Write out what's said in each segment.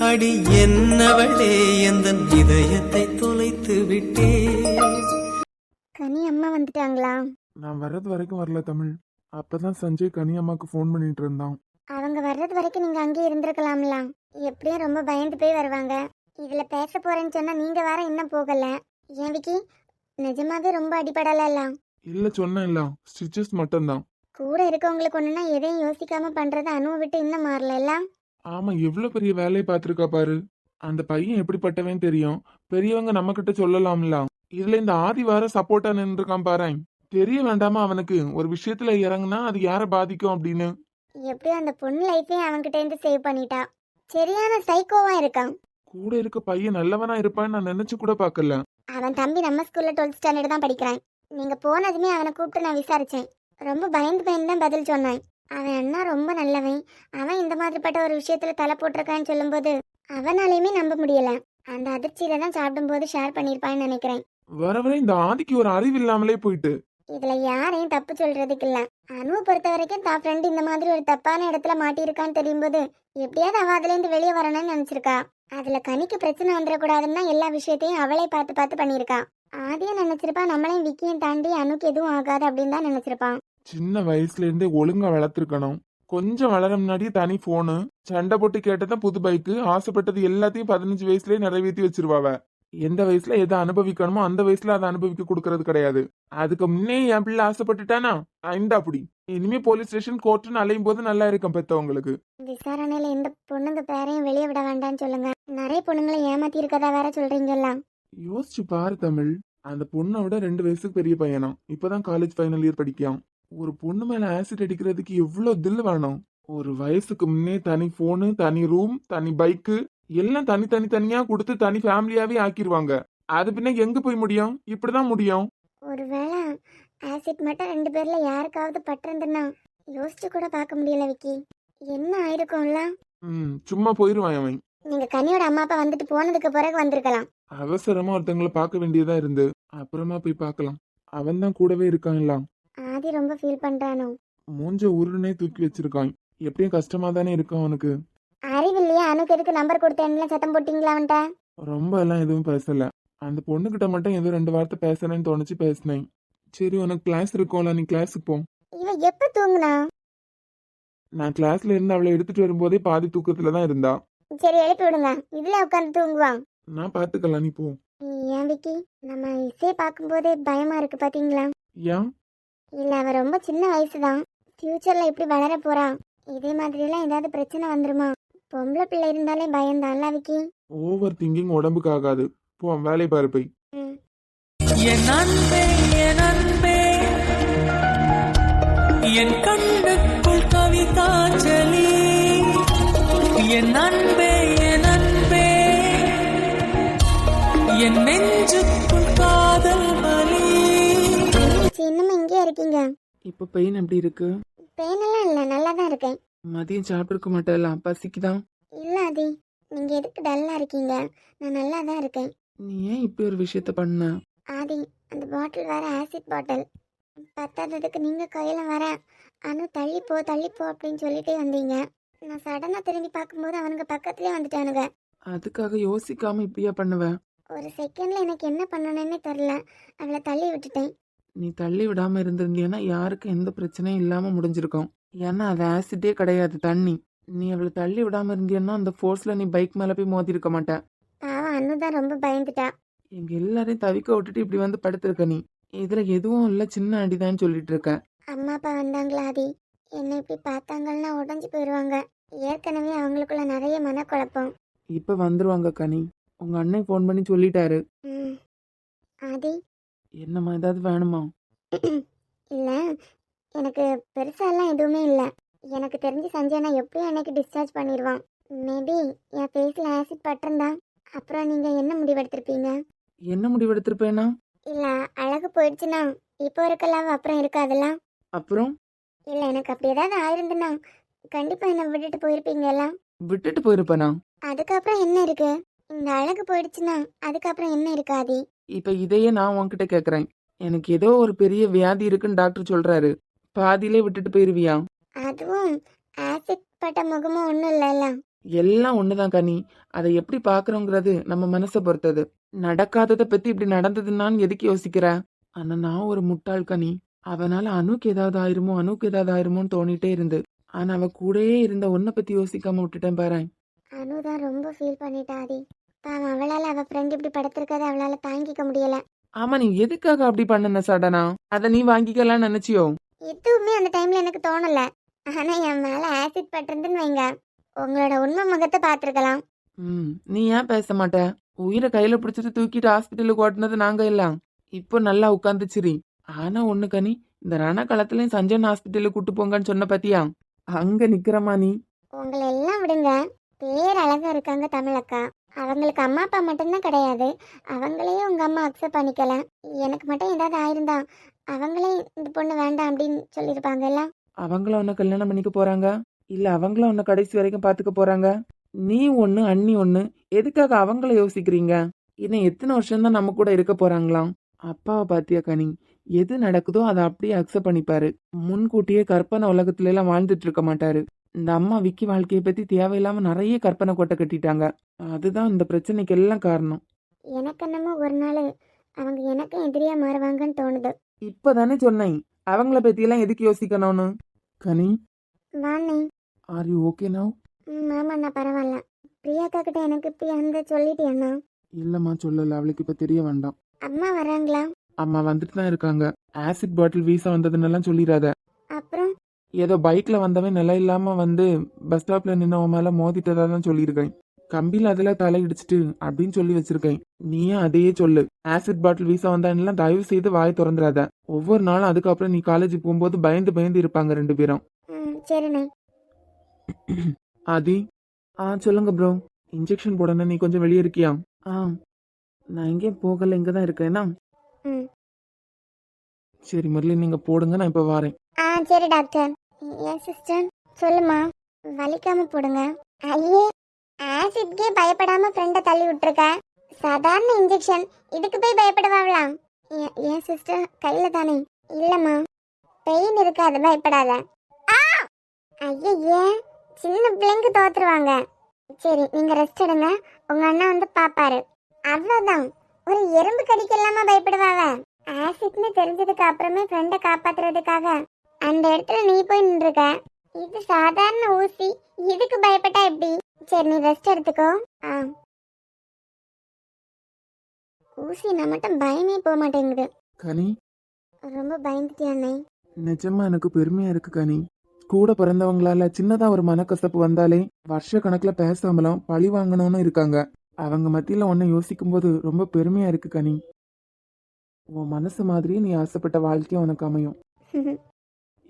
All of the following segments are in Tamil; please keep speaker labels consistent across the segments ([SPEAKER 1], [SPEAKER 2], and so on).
[SPEAKER 1] அடி என்னவளே எந்தன் இதயத்தை தொலைத்து விட்டே.
[SPEAKER 2] கனி அம்மா வந்துட்டாங்களா?
[SPEAKER 3] நான் வர்றது வரைக்கும் வரல தமிழ். அப்பதான் சஞ்சய் கனி அம்மாக்கு ஃபோன் பண்ணிட்டு இருந்தான்.
[SPEAKER 2] அவங்க வர்றது வரைக்கும் நீங்க அங்கேயே இருந்திருக்கலாம்ல. எப்படியும் ரொம்ப பயந்து போய் வருவாங்க. இதுல பேச போறேன்னு சொன்னா நீங்க வேற இன்னும் போகல. ஏன் விக்கி, நிஜமாவே ரொம்ப அடிபடலாம்.
[SPEAKER 3] இல்ல சொன்னேன் இல்ல, ஸ்டிச்சஸ் மட்டும்தான்.
[SPEAKER 2] கூட இருக்கவங்களுக்கு ஒண்ணுன்னா எதையும் யோசிக்காம பண்றது அனுவை விட்டு இன்னும் மாறல.
[SPEAKER 3] ஆமா, எவ்வளவு பெரிய வேலையை பார்த்திருக்கா பாரு. அந்த பையன் எப்படிப்பட்டவன் தெரியும். பெரியவங்க நம்ம கிட்ட சொல்லலாம்ல. இதுல இந்த ஆதி வார சப்போர்ட்டா நின்றுருக்கான் பாரு. தெரிய வேண்டாமா அவனுக்கு ஒரு விஷயத்துல இறங்குனா அது யார பாதிக்கும் அப்படின்னு.
[SPEAKER 2] எப்படியும் அந்த பொண்ணு லைஃபையும் அவன்கிட்ட இருந்து சேவ் பண்ணிட்டா. சரியான சைக்கோவா இருக்கான்.
[SPEAKER 3] கூட இருக்க பையன் நல்லவனா இருப்பான்னு நான் நினைச்சு கூட பாக்கல.
[SPEAKER 2] அவன் தம்பி நம்ம ஸ்கூல்ல 12th ஸ்டாண்டர்ட் தான் படிக்கிறான். நீங்க போனதுமே அவனை கூப்பிட்டு நான் விசாரிச்சேன். ரொம்ப பயந்து பயந்து தான் பதில் சொன்னான். அவன் அண்ணா ரொம்ப நல்லவன். அவன் இந்த மாதிரிப்பட்ட ஒரு விஷயத்துல தலை போட்டிருக்கான்னு சொல்லும்போது அவனாலையுமே நம்ப முடியல. அந்த அதிர்ச்சியில தான் சாப்பிடும்போது ஷேர் பண்ணிருப்பான்னு நினைக்கிறேன்.
[SPEAKER 3] வர வர இந்த ஆதிக்கு ஒரு அறிவு இல்லாமலே போயிட்டு.
[SPEAKER 2] இதுல யாரையும் தப்பு சொல்றதுக்கு இல்ல. அனுவை பொறுத்த வரைக்கும் தான் ஃப்ரெண்ட் இந்த மாதிரி ஒரு தப்பான இடத்துல மாட்டியிருக்கான்னு தெரியும் போது எப்படியாவது அவ அதுல இருந்து வெளியே வரணும்னு நினைச்சிருக்கா. அதுல கனிக்கு பிரச்சனை வந்துடக்கூடாதுன்னா எல்லா விஷயத்தையும் அவளே பார்த்து பார்த்து பண்ணிருக்கா. ஆதியா நினைச்சிருப்பா நம்மளையும் விக்கியும் தாண்டி அனுக்கு எதுவும் ஆகாது அப்படின்னு தான் நினைச்சிருப்பான்.
[SPEAKER 3] சின்ன வயசுல இருந்தே ஒழுங்கா வளர்த்துருக்கணும். கொஞ்சம் வளர முன்னாடி தனி போனு, சண்டை போட்டு கேட்டதான் புது பைக்கு, ஆசைப்பட்டது எல்லாத்தையும் 15 வயசுலயே நிறைவேற்றி வச்சிருவாவ. எந்த வயசுல எதை அனுபவிக்கணுமோ அந்த வயசுல அதை அனுபவிக்க கொடுக்கறது கிடையாது. அதுக்கு முன்னே என் பிள்ளை ஆசைப்பட்டுட்டானா இந்த அப்படி இனிமே போலீஸ் ஸ்டேஷன் கோர்ட்டுன்னு அலையும் போது நல்லா இருக்கும் பெத்தவங்களுக்கு.
[SPEAKER 2] விசாரணையில எந்த பொண்ணுங்க பேரையும் வெளியே விட வேண்டாம்னு சொல்லுங்க. நிறைய பொண்ணுங்களை ஏமாத்தி இருக்கதா வேற சொல்றீங்களா?
[SPEAKER 3] யோசிச்சு பாரு தமிழ். அந்த பொண்ணை விட 2 வயசுக்கு பெரிய பையனா, இப்பதான் காலேஜ் ஃபைனல் இயர் படிக்கான். ஒரு பொண்ணு மேல ஆசிட் அடிக்கிறதுக்கு எவ்வளவு தில் வேணும். ஒரு வயசுக்கு முன்னே தனி போனு, தனி ரூம், தனி பைக்கு எல்லாம் தனியா கொடுத்து தனி ஃபேமிலியாவே ஆக்கிடுவாங்க. அது பின்ன எங்க போய் முடியும்? இப்படிதான் முடியும்.
[SPEAKER 2] ஒருவேளை ஆசிட் மட்டும் 2 பேர்ல யாருக்காவது பட்டிருந்துன்னா யோசிச்சு கூட பார்க்க முடியல விக்கி. என்ன ஆயிருக்கும்ல.
[SPEAKER 3] சும்மா போயிருவான் அவன்.
[SPEAKER 2] நீங்க கனியோட அம்மா அப்பா வந்துட்டு போனதுக்கு பிறகு வந்திருக்கலாம்.
[SPEAKER 3] அவசரமா ஒருத்தங்களை பார்க்க வேண்டியதா இருந்து அப்புறமா போய் பார்க்கலாம். அவன் தான் கூடவே இருக்கான்ல.
[SPEAKER 2] ஆதி ரொம்ப ஃபீல் பண்றானோ.
[SPEAKER 3] மூஞ்ச உருனே தூக்கி வச்சிருக்கான். எப்படியும் கஷ்டமா தானே இருக்கும் அவனுக்கு.
[SPEAKER 2] அறிவு இல்லையா? அனுக்கு எதுக்கு நம்பர் கொடுத்தேன்னு சத்தம் போட்டீங்களா அவன்கிட்ட?
[SPEAKER 3] ரொம்ப எல்லாம் எதுவும் பேசல. அந்த பொண்ணுகிட்ட மட்டும் ஏதோ 2 வார்த்தை பேசுறேன்னு தோணுச்சு, பேசினேன். சரி உனக்கு கிளாஸ் இருக்கும்ல, நீ கிளாஸுக்கு போ.
[SPEAKER 2] இவ எப்ப தூங்குனா?
[SPEAKER 3] நான் கிளாஸ்ல இருந்து அவளை எடுத்துட்டு வரும்போதே பாதி தூக்கத்துல தான் இருந்தா.
[SPEAKER 2] சரி எழுப்பி விடுங்க, இதுல உட்காந்து தூங்குவான்.
[SPEAKER 3] நான் பாத்துக்கலாம், நீ போ.
[SPEAKER 2] ஏன் விக்கி, நம்ம இசையை பார்க்கும்போதே பயமா இருக்கு பாத்தீங்களா?
[SPEAKER 3] ஏன்?
[SPEAKER 2] இல்ல, அவ ரொம்ப சின்ன வயசுதான். ஃபியூச்சர்ல இப்படி வளர போறா. இதே மாதிரி எல்லாம் ஏதாவது பிரச்சனை வந்துருமா? பொம்பளை பிள்ளை இருந்தாலே பயந்தான்ல விக்கி.
[SPEAKER 3] ஓவர் திங்கிங் உடம்புக்கு ஆகாது. போ வேலை பாரு போய்.
[SPEAKER 1] என் அன்பே என் அன்பே என் கண்ணுக்குள் கவிதாஞ்சலி. என் அன்பே என் அன்பே என் நெஞ்சுக்குள் காதல் வலி.
[SPEAKER 2] இன்னும் இங்கே இருக்கீங்க?
[SPEAKER 3] இப்ப பெயின் எப்படி இருக்கு?
[SPEAKER 2] பெயின் எல்லாம் இல்ல, நல்லா தான் இருக்கேன்.
[SPEAKER 3] மதியம் சாப்பிட்டுருக்க மாட்டேலாம், பசிக்குதான்.
[SPEAKER 2] இல்ல ஆதி, நீங்க எதுக்கு டல்லா இருக்கீங்க? நான் நல்லா தான் இருக்கேன்.
[SPEAKER 3] நீ ஏன் இப்படி ஒரு விஷயத்த பண்ண?
[SPEAKER 2] ஆதி, அந்த பாட்டில் வேற ஆசிட் பாட்டில். பத்தாததுக்கு நீங்க கையில வர அனு தள்ளி போ அப்படின்னு சொல்லிட்டே வந்தீங்க. நான் சடனா திரும்பி பார்க்கும்போது அவனுங்க பக்கத்துலயே வந்துட்டானுங்க.
[SPEAKER 3] அதுக்காக யோசிக்காம இப்படியா பண்ணுவேன்?
[SPEAKER 2] ஒரு செகண்ட்ல எனக்கு என்ன பண்ணணும்னே தெரியல. அவளை தள்ளி விட்டுட்டேன்.
[SPEAKER 3] நீ தள்ளி விடாம இருந்திருந்தீன்னா யாருக்கும் எந்த பிரச்சனையும் இல்லாம முடிஞ்சிருக்கும். ஏன்னா அது ஆசிட்டே கிடையாது, தண்ணி. நீ அவளை தள்ளி விடாம இருந்தீன்னா அந்த ஃபோர்ஸ்ல நீ பைக் மேல போய் மோதி இருக்க மாட்டேன்.
[SPEAKER 2] பாவம் அனு தான் ரொம்ப பயந்துட்டா.
[SPEAKER 3] எங்க எல்லாரையும் தவிக்க விட்டுட்டு இப்படி வந்து படுத்திருக்க நீ. இதுல எதுவும் இல்ல, சின்ன அடிதான் சொல்லிட்டு இருக்க.
[SPEAKER 2] அம்மா அப்பா வந்தாங்களா ஆதி? என்னை இப்படி பார்த்தாங்கன்னா உடஞ்சு போயிடுவாங்க. ஏற்கனவே அவங்களுக்குள்ள நிறைய மனக்குழப்பம்.
[SPEAKER 3] இப்ப வந்துருவாங்க கனி. உங்க அண்ணன் ஃபோன் பண்ணி சொல்லிட்டாரு.
[SPEAKER 2] ஆதி,
[SPEAKER 3] என்னம்மா, ஏதாவது வேணுமா?
[SPEAKER 2] இல்ல, எனக்கு பெருசாலாம் எதுவுமே இல்லை. எனக்கு தெரிஞ்சு சஞ்சயனா எப்படியும் அன்னைக்கு டிஸ்சார்ஜ் பண்ணிடுவான். மேபி என் ஃபேஸில் ஆசிட் பட்டிருந்தா அப்புறம் நீங்க என்ன முடிவெடுத்திருப்பீங்க?
[SPEAKER 3] என்ன முடிவெடுத்திருப்பேனா?
[SPEAKER 2] இல்ல, அழகு போயிடுச்சுன்னா இப்போ இருக்கலாம், அப்புறம் இருக்காதுல்ல.
[SPEAKER 3] அப்புறம்?
[SPEAKER 2] இல்ல, எனக்கு அப்படி ஏதாவது ஆயிருந்துன்னா கண்டிப்பா என்ன விட்டுட்டு போயிருப்பீங்கல்ல.
[SPEAKER 3] விட்டுட்டு போயிருப்பேனா?
[SPEAKER 2] அதுக்கப்புறம் என்ன இருக்கு? இந்த அழகு போயிடுச்சுன்னா அதுக்கப்புறம் என்ன இருக்காது?
[SPEAKER 3] இப்ப இதையே நான் உன்கிட்ட கேக்குறேன். எனக்கு ஏதோ ஒரு பெரிய வியாதி இருக்குன்னு டாக்டர் சொல்றாரு. பாதியிலே விட்டுட்டு போயிருவியா?
[SPEAKER 2] அதுவும் ஆசிட் பட்ட முகமும் ஒன்றும் இல்லைல்ல.
[SPEAKER 4] எல்லாம் ஒண்ணுதான் கனி. அதை எப்படி பாக்குறோங்கிறது நம்ம மனசை பொறுத்தது. நடக்காததை பத்தி இப்படி நடந்ததுன்னான்னு எதுக்கு யோசிக்கிற? ஆனா நான் ஒரு முட்டாள் கனி. அவனால அணுக்கு ஏதாவது ஆயிருமோ அணுக்கு ஏதாவது ஆயிருமோன்னு தோணிட்டே இருந்து. ஆனா அவ கூடயே இருந்த உன்னை பத்தி யோசிக்காம விட்டுட்டேன் பாரு.
[SPEAKER 2] அனு தான் ரொம்ப ஃபீல் பண்ணிட்டா ஆதி. பாவம் அவளால அவ ஃப்ரெண்ட் இப்படி படுத்திருக்கதை அவளால தாங்கிக்க முடியல.
[SPEAKER 4] ஆமா, நீ எதுக்காக அப்படி பண்ணுன சடனா? அதை நீ வாங்கிக்கலாம்னு நினைச்சியோ?
[SPEAKER 2] எதுவுமே அந்த டைம்ல எனக்கு தோணல. ஆனா என் மேல ஆசிட் பட்டிருந்துன்னு வைங்க, உங்களோட உண்மை முகத்தை பார்த்திருக்கலாம்.
[SPEAKER 4] நீ ஏன் பேச மாட்ட? உயிரை கையில பிடிச்சிட்டு தூக்கிட்டு ஹாஸ்பிட்டலுக்கு ஓட்டுனது நாங்க எல்லாம். இப்போ நல்லா உட்காந்துச்சிரி. ஆனா ஒண்ணு கனி, இந்த ரணகாலத்துலயும் சஞ்சன் ஹாஸ்பிட்டலுக்கு கூட்டு போங்கன்னு சொன்ன பாத்தியா? அங்க நிக்கிறமா நீ.
[SPEAKER 2] உங்களை எல்லாம் விடுங்க, பேர் அழகா இருக்காங்க தமிழக்கா. அவங்களுக்கு அம்மா அப்பா மட்டும்தான் கிடையாது, அவங்களையே உங்க அம்மா அக்செப்ட் பண்ணிக்கல. எனக்கு மட்டும் ஏதாவது ஆயிருந்தா அவங்களே இந்த பொண்ணு வேண்டாம் அப்படின்னு சொல்லியிருப்பாங்கல்ல.
[SPEAKER 4] அவங்கள உன்னை கல்யாணம் பண்ணிக்க போறாங்க, இல்ல அவங்கள உன்னை கடைசி வரைக்கும் பாத்துக்க போறாங்க? நீ ஒண்ணு அண்ணி ஒண்ணு, எதுக்காக அவங்கள யோசிக்கிறீங்க? இன்னும் எத்தனை வருஷம் தான் நம்ம கூட இருக்க போறாங்களாம்? அப்பாவை பாத்தியா கனி, எது நடக்குதோ அதை அப்படியே அக்செப்ட் பண்ணிப்பாரு. முன்கூட்டியே கற்பனை உலகத்துல எல்லாம் வாழ்ந்துட்டு இருக்க மாட்டாரு. இந்த அம்மா விக்கி வாழ்க்கையை பத்தி தேவையில்லாம நிறைய கற்பனை கோட்டை கட்டிட்டாங்க. அதுதான் இந்த பிரச்சனைக்கு எல்லாம் காரணம்.
[SPEAKER 2] எனக்கு என்னமோ ஒரு நாள் அவங்க எனக்கு எதிரியா மாறுவாங்கன்னு தோணுது.
[SPEAKER 4] இப்பதானே சொன்னேன் அவங்கள பத்தி எல்லாம் எதுக்கு யோசிக்கணும்னு. கனி,
[SPEAKER 2] Vani.
[SPEAKER 4] Are you okay now?
[SPEAKER 2] ஆமாண்ணா பரவாயில்ல. பிரியாக்கா கிட்ட எனக்கு இப்படி அந்த சொல்லிட்டேண்ணா.
[SPEAKER 4] இல்லம்மா சொல்லல, அவளுக்கு இப்ப தெரிய வேண்டாம்.
[SPEAKER 2] அம்மா வராங்களா?
[SPEAKER 4] அம்மா வந்துட்டு தான் இருக்காங்க. ஆசிட் பாட்டில் வீசா வந்ததுன்னு எல்லாம் சொல்லிடாத.
[SPEAKER 2] அப்புறம்
[SPEAKER 4] ஏதோ பைக்ல வந்தவன் நிலை இல்லாம வந்து பஸ் ஸ்டாப்ல நின்னவன் மேல மோதிட்டதா தான் சொல்லியிருக்கேன். கம்பியில அதுல தலை இடிச்சிட்டு அப்படின்னு சொல்லி வச்சிருக்கேன். நீயும் அதையே சொல்லு. ஆசிட் பாட்டில் வீசா வந்தான்லாம் தயவு செய்து வாய் திறந்துடாத. ஒவ்வொரு நாளும் அதுக்கப்புறம் நீ காலேஜ் போகும்போது பயந்து பயந்து இருப்பாங்க ரெண்டு பேரும்.
[SPEAKER 2] சரிண்ணே.
[SPEAKER 4] ஆதி, சொல்லுங்க ப்ரோ. இன்ஜெக்ஷன் போடணும், நீ கொஞ்சம் வெளியே இருக்கியா? நான் எங்கேயும் போகல, இங்க தான் இருக்கேன்னா. சரி முரளி, நீங்க போடுங்க, நான் இப்ப வரேன்.
[SPEAKER 2] சரி டாக்டர். ஏன் சிஸ்டர் சொல்லுமா, வலிக்காம போடுங்க. ஐயே, ஆசிட்கே பயப்படாம ஃப்ரெண்டை தள்ளி விட்டுருக்க. சாதாரண இன்ஜெக்ஷன், இதுக்கு போய் பயப்படவாங்களாம்? ஏன் சிஸ்டர் கையில தானே? இல்லம்மா, பெயின் இருக்காது, பயப்படாத. ஐயே, சின்ன பிள்ளைங்க தோத்துருவாங்க. சரி நீங்க ரெஸ்ட் எடுங்க, உங்க அண்ணா வந்து பாப்பாரு. அவ்வளவுதான். ஒரு எறும்பு கடிக்க இல்லாம பயப்படுவாங்க. ஆசிட்னு தெரிஞ்சதுக்கு அப்புறமே ஃப்ரெண்டை காப்பாத்துறதுக்காக அந்த இடத்துல நீ போய் நின்றுக்க. இது சாதாரண ஊசி, இதுக்கு பயப்பட்டா எப்படி? சரி நீ ரெஸ்ட் எடுத்துக்கோ. ஊசி நான் மட்டும் பயமே போக மாட்டேங்குது.
[SPEAKER 4] கனி,
[SPEAKER 2] ரொம்ப பயந்துட்டியானே?
[SPEAKER 4] நிஜமா எனக்கு பெருமையா இருக்கு கனி. கூட பிறந்தவங்களால சின்னதா ஒரு மனக்கசப்பு வந்தாலே வருஷ கணக்குல பேசாமலும் பழி வாங்கணும்னு இருக்காங்க. அவங்க மத்தியில ஒன்ன யோசிக்கும் போது ரொம்ப பெருமையா இருக்கு கனி. உன் மனசு மாதிரியே நீ ஆசைப்பட்ட வாழ்க்கையும் உனக்கு அமையும்.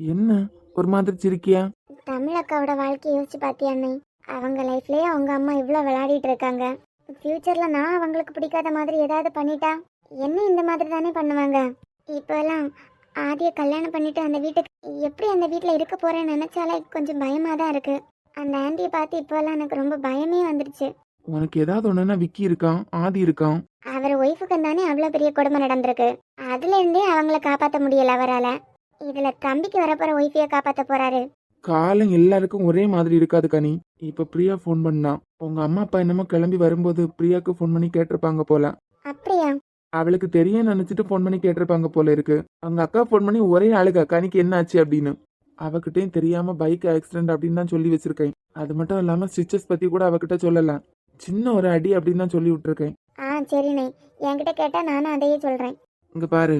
[SPEAKER 4] என்ன ஒரு மாதிரி சிரிக்கியா?
[SPEAKER 2] தமிழக்காவோட வாழ்க்கையை யோசிச்சு பாத்தியானே? அவங்க லைஃப்லயே அவங்க அம்மா இவ்வளவு விளையாடிட்டு இருக்காங்க. ஃபியூச்சர்ல நான் அவங்களுக்கு பிடிக்காத மாதிரி ஏதாவது பண்ணிட்டா என்ன இந்த மாதிரி தானே பண்ணுவாங்க. இப்பெல்லாம் ஆதிய கல்யாணம் பண்ணிட்டு அந்த வீட்டுக்கு எப்படி அந்த வீட்டில் இருக்க போறேன்னு நினைச்சாலே கொஞ்சம் பயமா தான் இருக்கு. அந்த ஆண்டியை பார்த்து இப்பெல்லாம் எனக்கு ரொம்ப பயமே வந்துருச்சு.
[SPEAKER 4] உனக்கு ஏதாவது ஒண்ணுன்னா விக்கி இருக்கான், ஆதி இருக்கான்.
[SPEAKER 2] அவர் ஒய்ஃபுக்கு தானே அவ்வளோ பெரிய கொடுமை நடந்திருக்கு. அதுல இருந்தே அவங்கள காப்பாற்ற முடியல அவரால. இதுல தம்பிக்கு வரப்போற ஒய்ஃபைய காப்பாற்ற போறாரு.
[SPEAKER 4] காலம் எல்லாருக்கும் ஒரே மாதிரி இருக்காது கனி. இப்ப பிரியா ஃபோன் பண்ணா. உங்க அம்மா அப்பா என்னமோ கிளம்பி வரும்போது பிரியாக்கு ஃபோன் பண்ணி கேட்டிருப்பாங்க போல.
[SPEAKER 2] அப்படியா?
[SPEAKER 4] அவளுக்கு தெரியும் நினைச்சிட்டு ஃபோன் பண்ணி கேட்டிருப்பாங்க போல இருக்கு. அவங்க அக்கா ஃபோன் பண்ணி ஒரே அழுகா, கனிக்கு என்ன ஆச்சு அப்படின்னு. அவகிட்டையும் தெரியாம பைக் ஆக்சிடென்ட் அப்படின்னு தான் சொல்லி வச்சிருக்கேன். அது மட்டும் இல்லாம ஸ்டிச்சஸ் பத்தி கூட அவகிட்ட சொல்லல. சின்ன ஒரு அடி அப்படின்னு தான் சொல்லி விட்டுருக்கேன்.
[SPEAKER 2] சரிண்ணே, என்கிட்ட கேட்டா நானும் அதையே சொல்றேன்.
[SPEAKER 4] இங்க பாரு,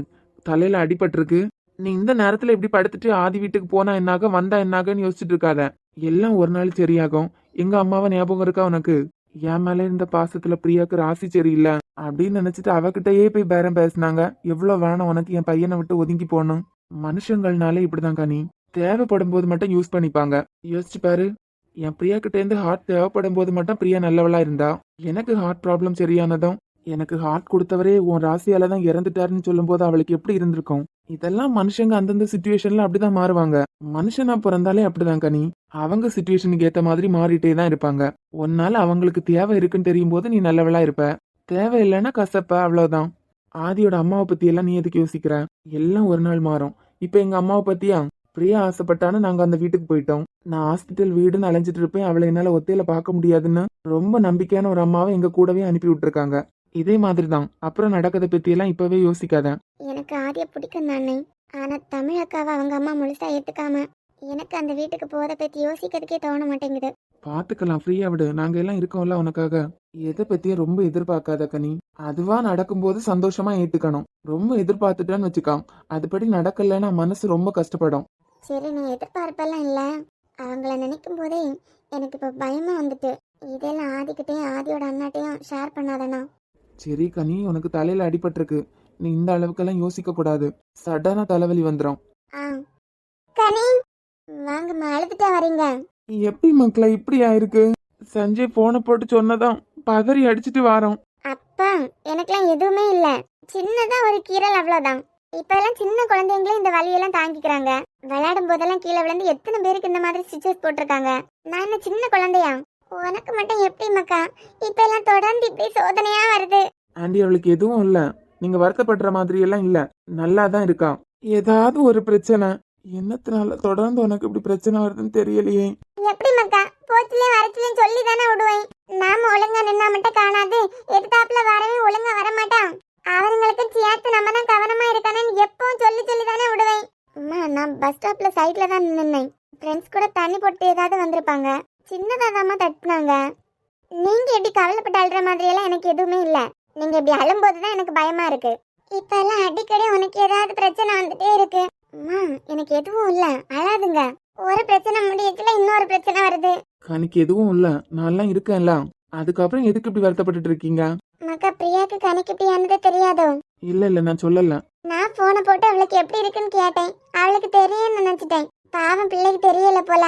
[SPEAKER 4] தலையில அடிபட்டிருக்கு. நீ இந்த நேரத்துல இப்படி படுத்துட்டு ஆதி வீட்டுக்கு போனா என்னாக, வந்தா என்னாகன்னு யோசிச்சுட்டு இருக்காத. எல்லாம் ஒரு நாள் சரியாகும். எங்க அம்மாவை ஞாபகம் இருக்கா உனக்கு? என் மேல இருந்த பாசத்துல பிரியாக்கு ராசி சரியில்லை அப்படின்னு நினைச்சிட்டு அவகிட்டயே போய் பேரம் பேசினாங்க. எவ்வளவு வேணும் உனக்கு என் பையனை விட்டு ஒதுங்கி போகணும்? மனுஷங்கள்னாலே இப்படிதான் கனி, தேவைப்படும் போது மட்டும் யூஸ் பண்ணிப்பாங்க. யோசிச்சு பாரு, என் பிரியா கிட்ட இருந்து ஹார்ட் தேவைப்படும் போது மட்டும் பிரியா நல்லவளா இருந்தா, எனக்கு ஹார்ட் ப்ராப்ளம் சரியானதும் எனக்கு ஹார்ட் கொடுத்தவரே உன் ராசியால தான் இறந்துட்டாருன்னு சொல்லும் போது அவளுக்கு எப்படி இருந்திருக்கும்? இதெல்லாம் மனுஷங்க அந்தந்த சிச்சுவேஷன்ல அப்படிதான் மாறுவாங்க. மனுஷனா பிறந்தாலே அப்படிதான் கனி, அவங்க சிச்சுவேஷனுக்கு ஏத்த மாதிரி மாறிட்டே தான் இருப்பாங்க. ஒன்னால அவங்களுக்கு தேவை இருக்குன்னு தெரியும் போது நீ நல்லவளா இருப்ப, தேவை இல்லைன்னா கசப்ப, அவ்வளவுதான். ஆதியோட அம்மாவை பத்தி எல்லாம் நீ எதுக்கு யோசிக்கிற? எல்லாம் ஒரு நாள் மாறும். இப்ப எங்க அம்மாவை பத்தியா? பிரியா ஆசைப்பட்டான்னு நாங்க அந்த வீட்டுக்கு போயிட்டோம். நான் ஹாஸ்பிட்டல் வீடுன்னு அலைஞ்சிட்டு இருப்பேன், அவளை என்னால ஒத்தையில பார்க்க முடியாதுன்னு ரொம்ப நம்பிக்கையான ஒரு அம்மாவை எங்க கூடவே அனுப்பி விட்டுருக்காங்க. இதே மாதிரி தான் அப்புறம் நடக்கதை பத்தி எல்லாம் இப்பவே யோசிக்காத.
[SPEAKER 2] எனக்கு ஆதிய பிடிக்கும் தானே, ஆனா தமிழ் அக்காவை அவங்க அம்மா முழுசா ஏத்துக்காம எனக்கு அந்த வீட்டுக்கு போறத பத்தி யோசிக்கிறதுக்கே தோண மாட்டேங்குது.
[SPEAKER 4] பாத்துக்கலாம், ஃப்ரீயா விடு, நாங்க எல்லாம் இருக்கோம்ல உனக்காக. எதை பத்தியும் ரொம்ப எதிர்பார்க்காத கனி. அதுவா நடக்கும்போது சந்தோஷமா ஏத்துக்கணும். ரொம்ப எதிர்பார்த்துட்டான்னு வச்சுக்கான், அதுபடி நடக்கலைன்னா மனசு ரொம்ப கஷ்டப்படும்.
[SPEAKER 2] சரி, நான் எதிர்பார்ப்பெல்லாம் இல்ல, அவங்கள நினைக்கும் போதே எனக்கு இப்ப பயமா வந்துட்டு. இதெல்லாம் ஆதிக்கிட்டையும் ஆதியோட அண்ணாட்டையும் ஷேர் பண்ணாதண்ணா.
[SPEAKER 4] சரி கனி, உனக்கு தலையில அடிபட்டிருக்கு, நீ இந்த அளவுக்கெல்லாம் யோசிக்க கூடாது. சடனா தலைவலி வந்துடும்.
[SPEAKER 2] ஆ கனி, வாங்கம்மா, அழுதுட்டா வரீங்க?
[SPEAKER 4] எப்படி மக்களே இப்படி ஆயிருக்கு? சஞ்சய் போனை போட்டு சொன்னதான் பதறி அடிச்சிட்டு வாரோம்.
[SPEAKER 2] அப்பா, எனக்கெல்லாம் எதுவுமே இல்ல, சின்னதா ஒரு கீரல், அவ்வளவுதான். இப்ப எல்லாம் சின்ன குழந்தைங்களும் இந்த வலியெல்லாம் தாங்கிக்கிறாங்க. விளையாடும் போதெல்லாம் கீழே விழுந்து எத்தனை பேருக்கு இந்த மாதிரி ஸ்டிச்சஸ் போட்டிருக்காங்க. நான் என்ன சின்ன குழந்தையா? உனக்கு மட்டும் எப்படி மக்கா இப்ப எல்லாம் தொடர்ந்து இப்படி சோதனையா வருது?
[SPEAKER 4] ஆண்டி, அவளுக்கு எதுவும் இல்ல, நீங்க வருத்தப்படுற மாதிரி எல்லாம் இல்ல, நல்லா தான் இருக்கா. ஏதாவது ஒரு பிரச்சனை, என்னத்தினால தொடர்ந்து உனக்கு இப்படி பிரச்சனை வருதுன்னு தெரியலையே.
[SPEAKER 2] எப்படி மக்கா, போச்சுலயும் வரச்சுலயும் சொல்லி தானே விடுவேன். நாம ஒழுங்கா நின்னா மட்டும் காணாது, எதிர்த்தாப்புல வரவே ஒழுங்கா வரமாட்டான். அவங்களுக்கு சேர்த்து நம்ம தான் கவனமா இருக்கானு எப்பவும் சொல்லி சொல்லி தானே விடுவேன். அம்மா, நான் பஸ் ஸ்டாப்ல சைட்ல தான் நின்னேன். ஃப்ரெண்ட்ஸ் கூட தண்ணி போட்டு ஏதாவது வந்திருப்பாங்க, சின்னதாதாமா தட்டுனாங்க. நீங்க எப்படி கவலைப்பட்டு அழுற மாதிரி எல்லாம் எனக்கு எதுவுமே இல்ல. நீங்க இப்படி அழும்போதுதான் எனக்கு பயமா இருக்கு. இப்ப எல்லாம் அடிக்கடி உனக்கு ஏதாவது பிரச்சனை வந்துட்டே இருக்கு. அம்மா, எனக்கு எதுவும் இல்ல, அழாதுங்க. ஒரு பிரச்சனை முடியல இன்னொரு பிரச்சனை வருது.
[SPEAKER 4] கனிக்கு எதுவும் இல்ல, நான் இருக்கேன்ல, அதுக்கப்புறம் எதுக்கு இப்படி வருத்தப்பட்டு இருக்கீங்க?
[SPEAKER 2] மக்கா, பிரியாக்கு கணக்கு இப்படி ஆனது தெரியாதோ?
[SPEAKER 4] இல்ல நான் சொல்லல.
[SPEAKER 2] நான் போனை போட்டு அவளுக்கு எப்படி இருக்குன்னு கேட்டேன். அவளுக்கு தெரியும்னு நினைச்சிட்டேன். பாவம், பிள்ளைக்கு தெரியல போல,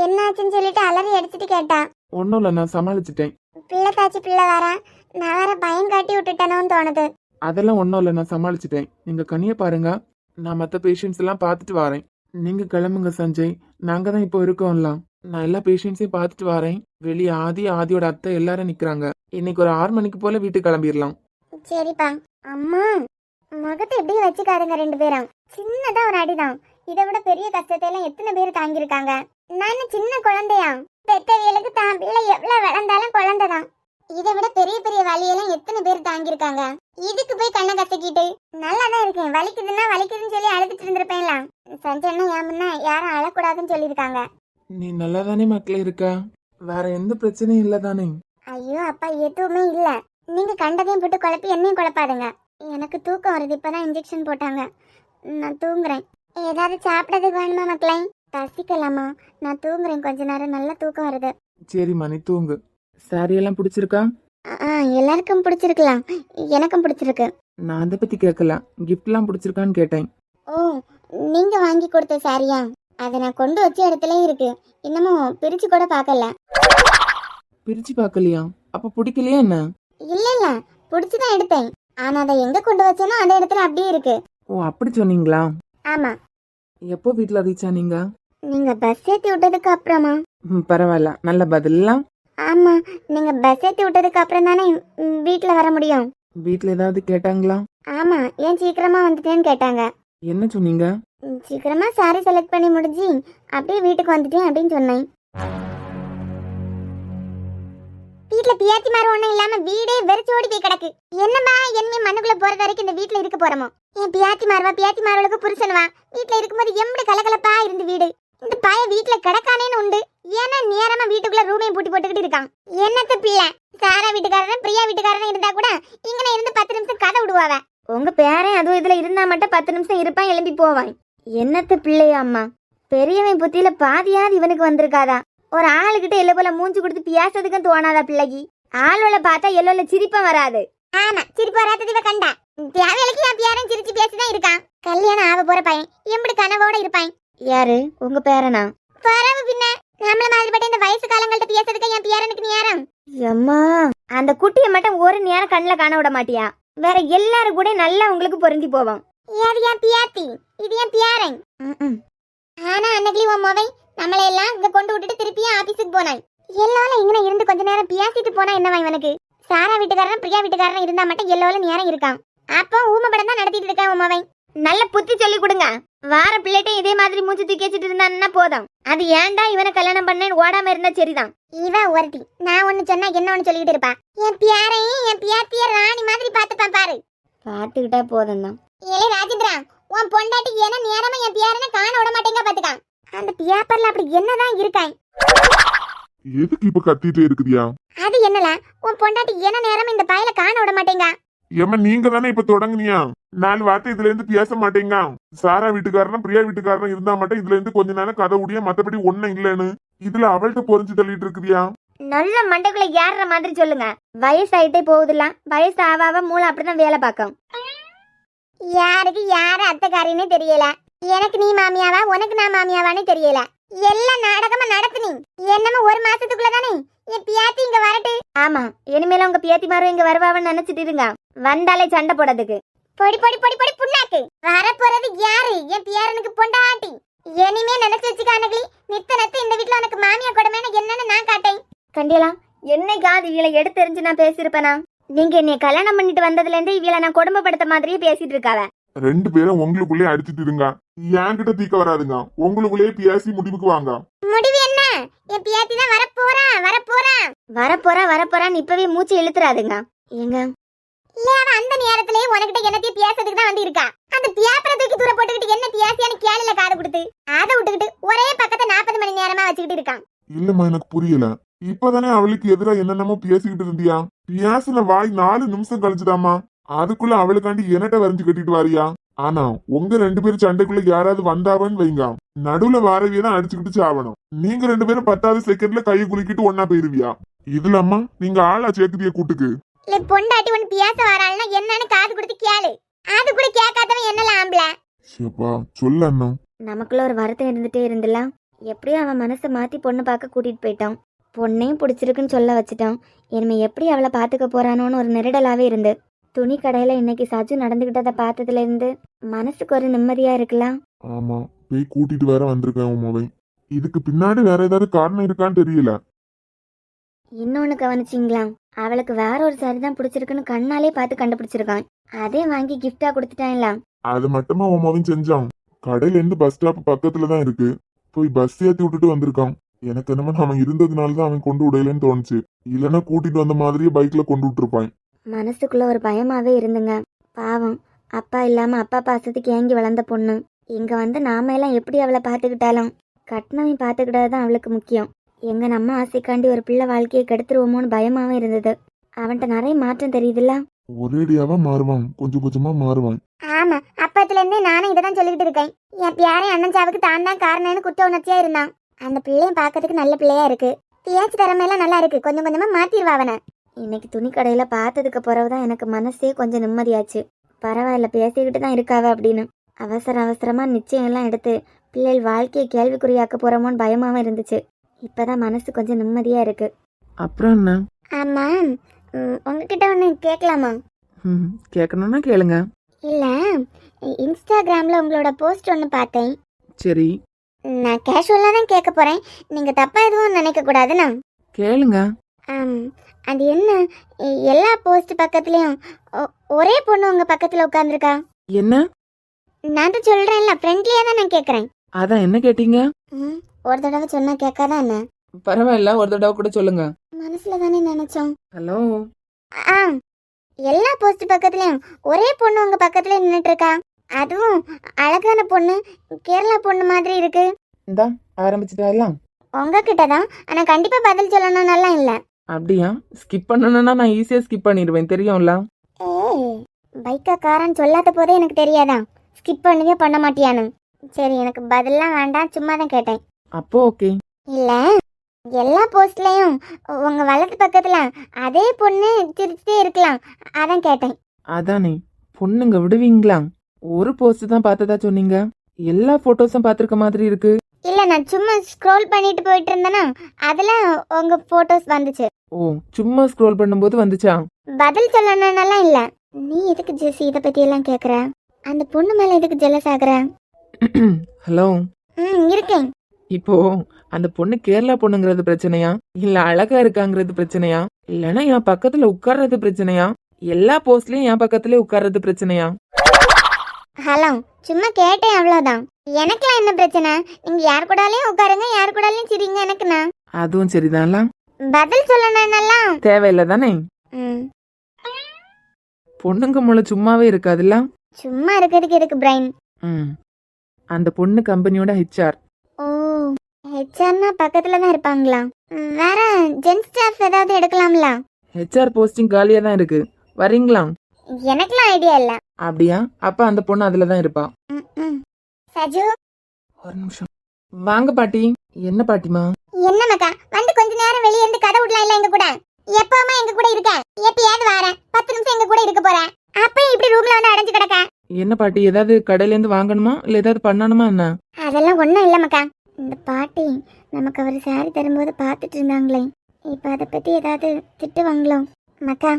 [SPEAKER 2] என்னாச்சுன்னு சொல்லிட்டு அலறி அடிச்சுட்டு கேட்டா.
[SPEAKER 4] ஒன்னும் இல்ல, நான் சமாளிச்சிட்டேன்.
[SPEAKER 2] பிள்ளை காய்ச்சி பிள்ளை வரா, நான் வேற பயம் காட்டி விட்டுட்டேனோன்னு தோணுது.
[SPEAKER 4] அதெல்லாம் ஒன்றும் இல்லை, நான் சமாளிச்சிட்டேன். நீங்கள் கனியை பாருங்க, நான் மற்ற பேஷண்ட்ஸ் எல்லாம் பார்த்துட்டு வரேன். நீங்கள் கிளம்புங்க சஞ்சய், நாங்கள் தான் இப்போ இருக்கோம்ல. நான் எல்லா பேஷண்ட்ஸையும் பார்த்துட்டு வரேன். வெளியே ஆதியோட அத்தை எல்லாரும் நிற்கிறாங்க. இன்னைக்கு ஒரு 6 மணிக்கு போல வீட்டுக்கு கிளம்பிடலாம்.
[SPEAKER 2] சரிப்பா. அம்மா, முகத்தை எப்படி வச்சுக்காதுங்க ரெண்டு பேரும். சின்னதா ஒரு அடிதான், இதை விட பெரிய கஷ்டத்தை எல்லாம் எத்தனை பேர் தாங்கியிருக்காங்க. நான் சின்ன குழந்தையா? பெத்தவியலுக்கு தான் பிள்ளை எவ்வளவு வளர்ந்தாலும் குழந்தைதான். இதை விட பெரிய பெரிய வலியெல்லாம் எத்தனை பேர் தாங்கியிருக்காங்க. இதுக்கு போய் கண்ணை கசக்கிட்டு நல்லாதான் இருக்கேன். வலிக்குதுன்னா வலிக்குதுன்னு சொல்லி அழுதுட்டு இருந்திருப்பேன்ல. சஞ்சய்னா என் முன்ன யாரும் அழக்கூடாதுன்னு சொல்லியிருக்காங்க.
[SPEAKER 4] நீ நல்லா தானே மக்களே இருக்கா? வேற எந்த பிரச்சனையும் இல்லை தானே?
[SPEAKER 2] ஐயோ அப்பா, எதுவுமே இல்ல. நீங்க கண்டதையும் போட்டு குழப்பி என்னையும் குழப்பாதுங்க. எனக்கு தூக்கம் வருது, இப்பதான் இன்ஜெக்ஷன் போட்டாங்க, நான் தூங்குறேன். ஏதாவது சாப்பிடறதுக்கு வேணுமா மக்களே? பசிக்கலாமா? நான் தூங்குறேன் கொஞ்ச நேரம், நல்லா தூக்கம் வருது.
[SPEAKER 4] சரிம்மா, நீ தூங்கு. சாரி எல்லாம் பிடிச்சிருக்கா?
[SPEAKER 2] எல்லாருக்கும் பிடிச்சிருக்கலாம், எனக்கும் பிடிச்சிருக்கு.
[SPEAKER 4] நான் அதை பத்தி கேட்கல, கிஃப்ட்லாம் பிடிச்சிருக்கான்னு கேட்டேன்.
[SPEAKER 2] ஓ, நீங்க வாங்கி கொடுத்த சாரியா? அதை நான் கொண்டு வச்ச இடத்துலயும் இருக்கு, இன்னமும் பிரிச்சு கூட பார்க்கல.
[SPEAKER 4] பிரிச்சு பார்க்கலையா? அப்ப பிடிக்கலையா என்ன?
[SPEAKER 2] இல்ல இல்ல, பிடிச்சுதான் எடுத்தேன். ஆனா அதை எங்க கொண்டு வச்சேனோ அந்த இடத்துல அப்படியே இருக்கு.
[SPEAKER 4] ஓ, அப்படி சொன்னீங்களா?
[SPEAKER 2] ஆமா.
[SPEAKER 4] எப்போ வீட்டுல ரீச் ஆனீங்க?
[SPEAKER 2] நீங்க பஸ் ஏத்தி விட்டதுக்கு அப்புறமா.
[SPEAKER 4] பரவாயில்ல, நல்ல பதிலாம்.
[SPEAKER 2] ஆமா, நீங்க பஸ் ஏத்தி விட்டதுக்கு அப்புறம் தானே வீட்டுல வர முடியும்.
[SPEAKER 4] வீட்டுல ஏதாவது கேட்டாங்களா?
[SPEAKER 2] ஆமா, ஏன் சீக்கிரமா வந்துட்டேன்னு கேட்டாங்க.
[SPEAKER 4] என்ன சொன்னீங்க?
[SPEAKER 2] சீக்கிரமா சாரி செலக்ட் பண்ணி முடிஞ்சு அப்படியே வீட்டுக்கு வந்துட்டேன் அப்படின்னு சொன்னேன். வீட்டுல பியாத்தி மாறு ஒண்ணும் இல்லாம வீடே வெறிச்சோடி போய் கிடக்கு. என்னமா என்ன மண்ணுக்குள்ள போறது வரைக்கும் இந்த வீட்டுல இருக்க போறோமோ? என் பியாத்தி மாறுவளுக்கு புருஷனுவா வீட்டுல இருக்கும்போது எம்படி கலகலப்பா இருந்து வீடு. இந்த பய வீட்டுல கிடக்கானேன்னு உண்டு, ஏன்னா நேரமா வீட்டுக்குள்ள ரூமையும் பூட்டி போட்டுக்கிட்டு இருக்கான். என்னத்த பிள்ளை, சாரா வீட்டுக்காரன் பிரியா வீட்டுக்காரன் இருந்தா கூட இங்கன இருந்து 10 நிமிஷம் கதை விடுவாவ. உங்க பேரன் அதுவும் இதுல இருந்தா மட்டும் 10 நிமிஷம் இருப்பான், எழும்பி போவான். என்னத்த பிள்ளையா அம்மா, பெரியவன் புத்தியில பாதியாவது இவனுக்கு வந்திருக்காதா? ஒரு ஆளுகிட்ட எல்லோ போல மூஞ்சி கொடுத்து பேசுறதுக்கும் தோணாதா பிள்ளைக்கு? ஆளோல பார்த்தா எல்லோல சிரிப்பம் வராது. ஆமா, சிரிப்பு வராதது இவ கண்டா. தேவையிலைக்கு என் பேரன் சிரிச்சு பேசிதான் இருக்கான். கல்யாணம் ஆக போற பையன் எப்படி கனவோட இருப்பான்? யாரு, உங்க பேரனா? பரவு பின்ன, நம்மள மாதிரிப்பட்ட இந்த வயசு காலங்கள்ட்ட பேசுறதுக்கு என் பேரனுக்கு நேரம். அம்மா, அந்த குட்டியை மட்டும் ஒரு நேரம் கண்ணுல காண விட மாட்டியா? வேற எல்லாரும் கூட நல்லா உங்களுக்கு பொருந்தி போவோம். இது என் பியாத்தி, இது என் பேரன். ஆனா அன்னைக்கு உன் மொபைல் நம்மளை எல்லாம் இங்க கொண்டு விட்டுட்டு திருப்பியும் ஆபீஸுக்கு போனாய். எல்லாரும் இங்க இருந்து கொஞ்ச நேரம் பேசிட்டு போனா என்னவா இவனுக்கு? சாரா வீட்டுக்காரன் பிரியா வீட்டுக்காரன் இருந்தா மட்டும் எல்லாரும் நேரம் இருக்கான். அப்போ ஊமை படம் தான் நடத்திட்டு இருக்கான் உன் மொபைல். நல்ல புத்தி சொல்லி கொடுங்க. வார பிள்ளைட்டையும் இதே மாதிரி மூஞ்சி தூக்கி வச்சுட்டு இருந்தான்னா போதும். அது ஏன்டா இவனை கல்யாணம் பண்ணேன்னு ஓடாம இருந்தா சரிதான். இவன் ஒருத்தி, நான் ஒண்ணு சொன்னா என்ன ஒண்ணு சொல்லிக்கிட்டு இருப்பா. என் பியாரையும் என் பியாத்திய ராணி மாதிரி பாத்துப்பான் பாரு. பாத்துக்கிட்டா போதும் தான். ஏலே ராஜேந்திரா, உன் பொண்டாட்டி என்ன நேரமா என் பியாரனை காண விட மாட்டேங்க பாத்துக்கான். அந்த பியாப்பர்ல அப்படி என்னதான் இருக்காய்?
[SPEAKER 3] எதுக்கு இப்ப கத்திட்டே இருக்குதியா?
[SPEAKER 2] அது என்னல, உன் பொண்டாட்டி என்ன நேரம் இந்த பயல காண விட மாட்டேங்க.
[SPEAKER 3] ஏமா நீங்க தானே இப்ப தொடங்குனியா? 4 வார்த்தை இதுல இருந்து பேச மாட்டேங்க. சாரா வீட்டுக்காரனும் பிரியா வீட்டுக்காரனும் இருந்தா மட்டும் இதுல இருந்து கொஞ்ச நேரம் கதை உடைய, மத்தபடி ஒண்ணும் இல்லன்னு இதுல அவள்கிட்ட பொறிஞ்சு தள்ளிட்டு இருக்குதியா?
[SPEAKER 2] நல்ல மண்டைக்குள்ள ஏறுற மாதிரி சொல்லுங்க. வயசாயிட்டே போகுதுல, வயசு ஆவாவ மூளை அப்படிதான் வேலை பார்க்கும். யாருக்கு யாரு அத்தைக்காரின்னு தெரியல. எனக்கு நீ மாமியாவா, உனக்கு நான் மாமியாவான்னு தெரியல. எல்லாம் நாடகமா நடத்துனீ. என்னமோ 1 மாசத்துக்குள்ளதானே என் பியாத்தி இங்க வரட்டு. ஆமா, இனிமேல உங்க பியாத்தி மாரும் இங்க வருவாவன்னு நினைச்சிட்டு இருங்க. வந்தாலே சண்டை போடுறதுக்கு. பொடி பொடி பொடி பொடி புண்ணாக்கு. வரப்போறது யாரு? என் பியாரனுக்கு பொண்டாட்டி. இனிமே நினைச்சு வச்சுக்கானகளி, நித்த இந்த வீட்டுல உனக்கு மாமியா கொடுமைன்னு என்னன்னு நான் காட்டேன். கண்டியலாம், என்னைக்காவது இவளை எடுத்தெறிஞ்சு நான் பேசியிருப்பேனா? நீங்க என்னை கல்யாணம் பண்ணிட்டு வந்ததுல இருந்து இவளை நான் கொடுமைப்படுத்த மாதிரியே பேசிட்டு இருக்காவ.
[SPEAKER 3] 2 பேரும் உங்களுக்குள்ளே அடிச்சிட்டு இருங்க. என்கிட்ட தீக்க வராதுங்க. உங்களுக்குள்ளே பேசி முடிவுக்கு வாங்க.
[SPEAKER 2] முடிவு என்ன? என் பியாத்தி தான் வரப்போறான்னு இப்பவே மூச்சு இழுத்துறாதுங்க. ஏங்க அந்த நேரத்திலேயே உனக்கிட்ட என்னத்தையும் பேசுறதுக்கு தான் வந்து இருக்கா. அந்த பியாப்பரை தூக்கி தூர போட்டுக்கிட்டு என்ன பியாசியான்னு கேளில காது கொடுத்து அதை விட்டுக்கிட்டு ஒரே பக்கத்தை 40 மணி நேரமா வச்சுக்கிட்டு இருக்கான்.
[SPEAKER 3] இல்லம்மா, எனக்கு புரியல. இப்பதானே அவளுக்கு எதிரா என்னென்னமோ பேசிக்கிட்டு இருந்தியா? பேசின வாய் 4 நிமிஷம் கழிச்சுதாமா. அதுக்குள்ள அவளுக்காண்டி என்னட்ட வரைஞ்சு கட்டிட்டு வாரியா? ஆனா உங்க 2 பேரும் சண்டைக்குள்ள யாராவது வந்தாவன்னு வைங்க, நடுவுல வாரவியதான் அடிச்சுக்கிட்டு சாவணும். நீங்க 2 பேரும் 10வது செகண்ட்ல கையை குலுக்கிட்டு ஒன்னா போயிருவியா? இதுல அம்மா நீங்க ஆளா சேர்க்குதிய கூட்டுக்கு.
[SPEAKER 2] இல்ல பொண்டாட்டி ஒன்னு பியாச வராள்னா என்னன்னு காது கொடுத்து கேளு. அது கூட கேட்காதவன் என்னல ஆம்பள.
[SPEAKER 3] சேப்பா சொல்ல அண்ணா.
[SPEAKER 2] நமக்குள்ள ஒரு வருத்தம் இருந்துட்டே இருந்துல. எப்படியும் அவன் மனசை மாத்தி பொண்ணு பார்க்க கூட்டிட்டு போயிட்டான். பொண்ணையும் பிடிச்சிருக்குன்னு சொல்ல வச்சுட்டான். இனிமே எப்படி அவளை பாத்துக்க போறானோன்னு ஒரு நெருடலாவே இருந்து. துணி கடையில இன்னைக்கு சஜு நடந்துகிட்டத பார்த்ததுல இருந்து மனசுக்கு ஒரு நிம்மதியா இருக்கலாம்.
[SPEAKER 3] ஆமா, போய் கூட்டிட்டு வேற வந்திருக்கேன் உமாவை. இதுக்கு பின்னாடி வேற ஏதாவது காரணம் இருக்கான்னு தெரியல.
[SPEAKER 2] இன்னொன்னு கவனிச்சிங்களா, அவளுக்கு வேற ஒரு சாரி தான் பிடிச்சிருக்குன்னு கண்ணாலே பார்த்து கண்டுபிடிச்சிருக்கான். அதே வாங்கி கிஃப்டா கொடுத்துட்டான்ல.
[SPEAKER 3] அது மட்டுமா உமாவையும் செஞ்சான். கடையில இருந்து பஸ் ஸ்டாப் பக்கத்துல தான் இருக்கு. போய் பஸ் ஏத்தி விட்டுட்டு வந்திருக்கான். எனக்கு என்னமோ அவன் இருந்ததுனாலதான் அவன் கொண்டு விடலன்னு தோணுச்சு. இல்லைன்னா கூட்டிட்டு வந்த மாதிரியே பைக்ல கொண்டு விட்டுருப்பான்.
[SPEAKER 2] மனசுக்குள்ள ஒரு பயமாவே இருந்துங்க. பாவம், அப்பா இல்லாம அப்பா பாசத்துக்கு ஏங்கி வளர்ந்த பொண்ணு இங்க வந்து நாம எல்லாம் எப்படி அவளை பாத்துக்கிட்டாலும் கட்டினவன் பாத்துக்கிட்டதுதான் அவளுக்கு முக்கியம். எங்க நம்ம ஆசைக்காண்டி ஒரு பிள்ளை வாழ்க்கையை கெடுத்துருவோமோன்னு பயமாவே இருந்தது. அவன்கிட்ட நிறைய மாற்றம் தெரியுதுல்ல.
[SPEAKER 3] ஒரேடியாவா மாறுவான், கொஞ்சம் கொஞ்சமா மாறுவான்.
[SPEAKER 2] ஆமா, அப்பத்துல இருந்தே நானும் இததான் சொல்லிக்கிட்டு இருக்கேன். என் பியாரே அண்ணன் சாவுக்கு தான் தான் காரணம்னு குற்ற உணர்ச்சியா இருந்தான். அந்த பிள்ளையும் பாக்கிறதுக்கு நல்ல பிள்ளையா இருக்கு. பேச்சு திறமையெல்லாம் நல்லா இருக்கு. கொஞ்சம் கொஞ்சமா மாத்திடுவா அவனை. இன்னைக்கு துணி கடையில பார்த்ததுக்கு பிறகுதான் எனக்கு மனசே கொஞ்சம் நிம்மதியாச்சு. பரவாயில்ல, பேசிக்கிட்டு தான் இருக்காவ அப்படின்னு. அவசரமா நிச்சயம் எல்லாம் எடுத்து பிள்ளைகள் வாழ்க்கையை கேள்விக்குறியாக்க போறோமோன்னு பயமாவும் இருந்துச்சு. இப்பதான் மனசு கொஞ்சம் நிம்மதியா இருக்கு.
[SPEAKER 4] அப்புறம் என்ன?
[SPEAKER 2] ஆமா, உங்ககிட்ட ஒண்ணு கேட்கலாமா?
[SPEAKER 4] கேட்கணும்னா கேளுங்க.
[SPEAKER 2] இல்ல, இன்ஸ்டாகிராம்ல உங்களோட போஸ்ட் ஒண்ணு பார்த்தேன்.
[SPEAKER 4] சரி,
[SPEAKER 2] நான் கேஷுவலா தான் கேட்க போறேன். நீங்க தப்பா எதுவும் நினைக்க கூடாதுண்ணா.
[SPEAKER 4] கேளுங்க.
[SPEAKER 2] அது என்ன, எல்லா போஸ்ட் பக்கத்துலயும் ஒரே பொண்ணு உங்க பக்கத்துல உட்கார்ந்துருக்கா.
[SPEAKER 4] என்ன?
[SPEAKER 2] நான் தான் சொல்றேன்ல, ஃப்ரெண்ட்லியா தான் நான் கேக்குறேன்.
[SPEAKER 4] அதான் என்ன கேட்டீங்க?
[SPEAKER 2] ஒரு தடவை சொன்னா கேட்காதா என்ன?
[SPEAKER 4] பரவாயில்ல, ஒரு தடவை கூட சொல்லுங்க.
[SPEAKER 2] மனசுல தானே நினைச்சோம்.
[SPEAKER 4] ஹலோ.
[SPEAKER 2] எல்லா போஸ்ட் பக்கத்துலயும் ஒரே பொண்ணு உங்க பக்கத்துல நின்னுட்டு இருக்கா. அதுவும் அழகான பொண்ணு, கேரளா பொண்ணு மாதிரி இருக்கு.
[SPEAKER 4] இந்தா ஆரம்பிச்சுட்டாலாம்.
[SPEAKER 2] உங்ககிட்டதான், ஆனா கண்டிப்பா பதில் சொல்லணும்னு இல்ல.
[SPEAKER 4] அப்படியா? ஸ்கிப் பண்ணணும்னா நான் ஈஸியா ஸ்கிப் பண்ணிடுவேன், தெரியும்ல.
[SPEAKER 2] பைக்கா காரன்னு சொல்லாத போதே எனக்கு தெரியாதா ஸ்கிப் பண்ணுவே பண்ண மாட்டியான்னு. சரி, எனக்கு பதிலாம் வேண்டாம், சும்மா தான் கேட்டேன்.
[SPEAKER 4] அப்போ ஓகே.
[SPEAKER 2] இல்ல, எல்லா போஸ்ட்லயும் உங்க வலது பக்கத்துல அதே பொண்ணு சிரிச்சுட்டே இருக்கலாம், அதான் கேட்டேன்.
[SPEAKER 4] அதானே, பொண்ணுங்க விடுவீங்களா? ஒரு போஸ்ட் தான் பார்த்ததா சொன்னீங்க, எல்லா போட்டோஸும் பார்த்திருக்க மாதிரி இருக்கு.
[SPEAKER 2] இல்ல, நான் சும்மா ஸ்க்ரோல் பண்ணிட்டு போயிட்டு இருந்தேனா அதுல உங்க போட்டோஸ் வந்துச்சு.
[SPEAKER 4] ஓ, சும்மா ஸ்க்ரோல் பண்ணும்போது வந்துச்சா?
[SPEAKER 2] பதில் சொல்லணும்னாலாம் இல்ல. நீ எதுக்கு ஜெசி இத பத்தி எல்லாம் கேக்குற? அந்த பொண்ணு மேல எதுக்கு ஜெலஸ் ஆகுற?
[SPEAKER 4] ஹலோ.
[SPEAKER 2] இருக்கேன்.
[SPEAKER 4] இப்போ அந்த பொண்ணு கேரளா பொண்ணுங்கிறது பிரச்சனையா, இல்ல அழகா இருக்காங்கிறது பிரச்சனையா, இல்லனா என் பக்கத்துல உட்கார்றது பிரச்சனையா, எல்லா போஸ்ட்லயும் என் பக்கத்துல உட்கார்றது பிரச்சனையா?
[SPEAKER 2] ஹலோ, சும்மா கேட்டேன் அவ்வளோதான். எனக்குலாம் என்ன பிரச்சனை? நீங்க யார் கூடாலையும் உட்காருங்க, யார் கூடாலையும் சிரிங்க. எனக்குண்ணா
[SPEAKER 4] அதுவும் சரிதான்ல,
[SPEAKER 2] பதில் சொல்லணும்னெல்லாம்.
[SPEAKER 4] தேவையில்லை தானே.
[SPEAKER 2] ம்,
[SPEAKER 4] பொண்ணுங்க முள்ள சும்மாவே இருக்காதுல்ல.
[SPEAKER 2] சும்மா இருக்கிறதுக்கு எதுக்கு பிரைன்?
[SPEAKER 4] ம், அந்த பொண்ணு கம்பெனியோட ஹெச்ஆர்.
[SPEAKER 2] ஓ, ஹெச்ஆர்னா பக்கத்துல தான் இருப்பாங்களா? வேற ஜென்ஸ் ஸ்டாஃப் ஏதாவது எடுக்கலாம்ல?
[SPEAKER 4] ஹெச்ஆர் போஸ்டிங் காலியா தான் இருக்கு, வரீங்களா?
[SPEAKER 2] எனக்குலாம் ஐடியா இல்ல.
[SPEAKER 4] அப்படியா? அப்ப அந்த பொண்ணு அதுல தான் இருப்பா.
[SPEAKER 2] ம், ம். சஜு,
[SPEAKER 4] ஒரு நிமிஷம். வாங்க பாட்டி. என்ன பாட்டிமா?
[SPEAKER 2] என்ன மக்கா, வந்து கொஞ்ச நேரம் வெளியே இருந்து கதை விடலாம் இல்ல எங்க கூட? எப்பவுமே எங்க கூட இருக்க, எப்பயாவது வரேன், 10 நிமிஷம் எங்க கூட இருக்க போறேன். அப்ப இப்படி ரூம்ல வந்து அடைஞ்சு கிடக்க.
[SPEAKER 4] என்ன பாட்டி, ஏதாவது கடையில இருந்து வாங்கணுமா இல்ல ஏதாவது பண்ணணுமா என்ன?
[SPEAKER 2] அதெல்லாம் ஒண்ணும் இல்ல மக்கா. இந்த பாட்டி நமக்கு அவர் சாரி தரும்போது பார்த்துட்டு இருந்தாங்களே, இப்ப அதை பத்தி ஏதாவது திட்டுவாங்களோ மக்கா?